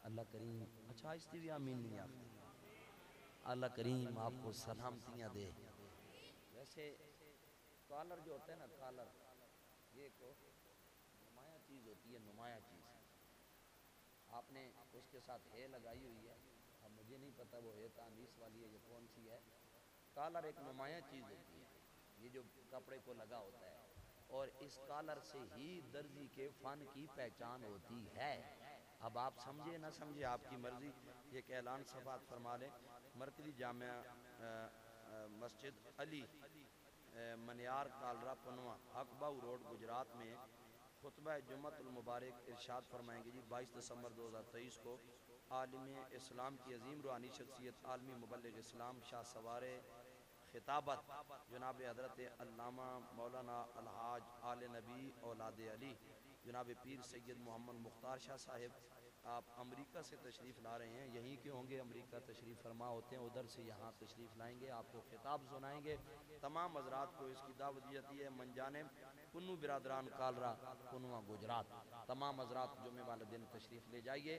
अल्लाह करीम अच्छा इसकी भी आमीन नहीं आती। अल्लाह करीम आपको सलामतियाँ दे। वैसे कॉलर जो होता है ना कॉलर ये को नुमाया चीज़ होती है। नुमाया चीज़ आपने उसके साथ है लगाई हुई है। अब मुझे नहीं पता वो है तानीस वाली है या कौन सी है। कॉलर एक नुमाया चीज़ होती है ये जो कपड़े को लगा होता है और इस कॉलर से ही दर्जी के फन की पहचान होती है। अब आप समझे ना समझे आपकी मर्जी। ये ऐलान सफात फरमा लें मरकजी जामिया मस्जिद अली मनियार कालरा पनवा अकबाऊ रोड गुजरात में खुतबा जुम्मतुल मुबारक इरशाद फरमाएंगे जी 22 दिसंबर 2023 को आलिम इस्लाम की अजीम रूहानी शख्सियत आलमी मुबल्लिग इस्लाम शाह सवारे खिताबत जनाब हज़रत अल्लामा मौलाना अलहाज आले नबी औलाद अली जनाब पीर सैयद मोहम्मद मुख्तार शाह साहिब आप अमेरिका से तशरीफ़ ला रहे हैं। यहीं के होंगे अमेरिका तशरीफ़ फरमा होते हैं उधर से यहाँ तशरीफ़ लाएंगे आपको खिताब सुनाएंगे। तमाम हज़रात को इसकी दावत दी जाती है मंजाने कुन्नू बिरादरान कालरा कुन्नुआ गुजरात। तमाम हज़रात जुम्मे वाले दिन तशरीफ़ ले जाइए।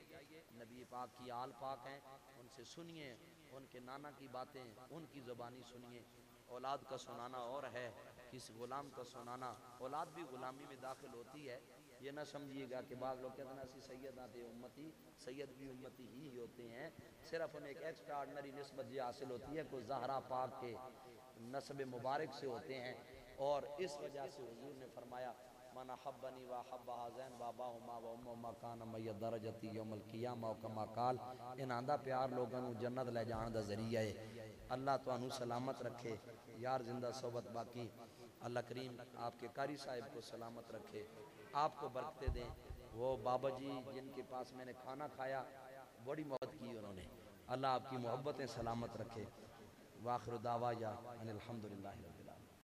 नबी पाक की आल पाक हैं उनसे सुनिए उनके नाना की बातें उनकी ज़बानी सुनिए। औलाद का सुनाना और है किसी गुलाम का सुनाना। औलाद भी गुलामी में दाखिल होती है। ये ना समझिएगा कि बाद लोग कहते हैं सैयद आते उम्मती सैयद भी उम्मती ही होते हैं। सिर्फ उन्हें एक एक्स्ट्रा ऑर्डनरी निस्बत ये हासिल होती है कोई ज़हरा पाक के नस्ब मुबारक से होते हैं। और इस वजह से हुजूर ने फरमाया मना हब्बनी व हब्बा हज़ैन बाबा हुमा व उम्मा कान मैया दरजती यौमल क़ियामा कमा काल। इन आंदा प्यार लोगों को जन्नत ले जाने का जरिया है। अल्लाह तुहानू सलामत रखे यार जिंदा सोबत बाकी। अल्लाह करीम आपके कारी साहिब को सलामत रखे आपको बरकते दें वो बाबा जी जिनके पास मैंने खाना खाया, बड़ी मोहब्बत की उन्होंने। अल्लाह आपकी मोहब्बतें सलामत रखे। वाखिर दावा या अनिल हम्दुलिल्लाह।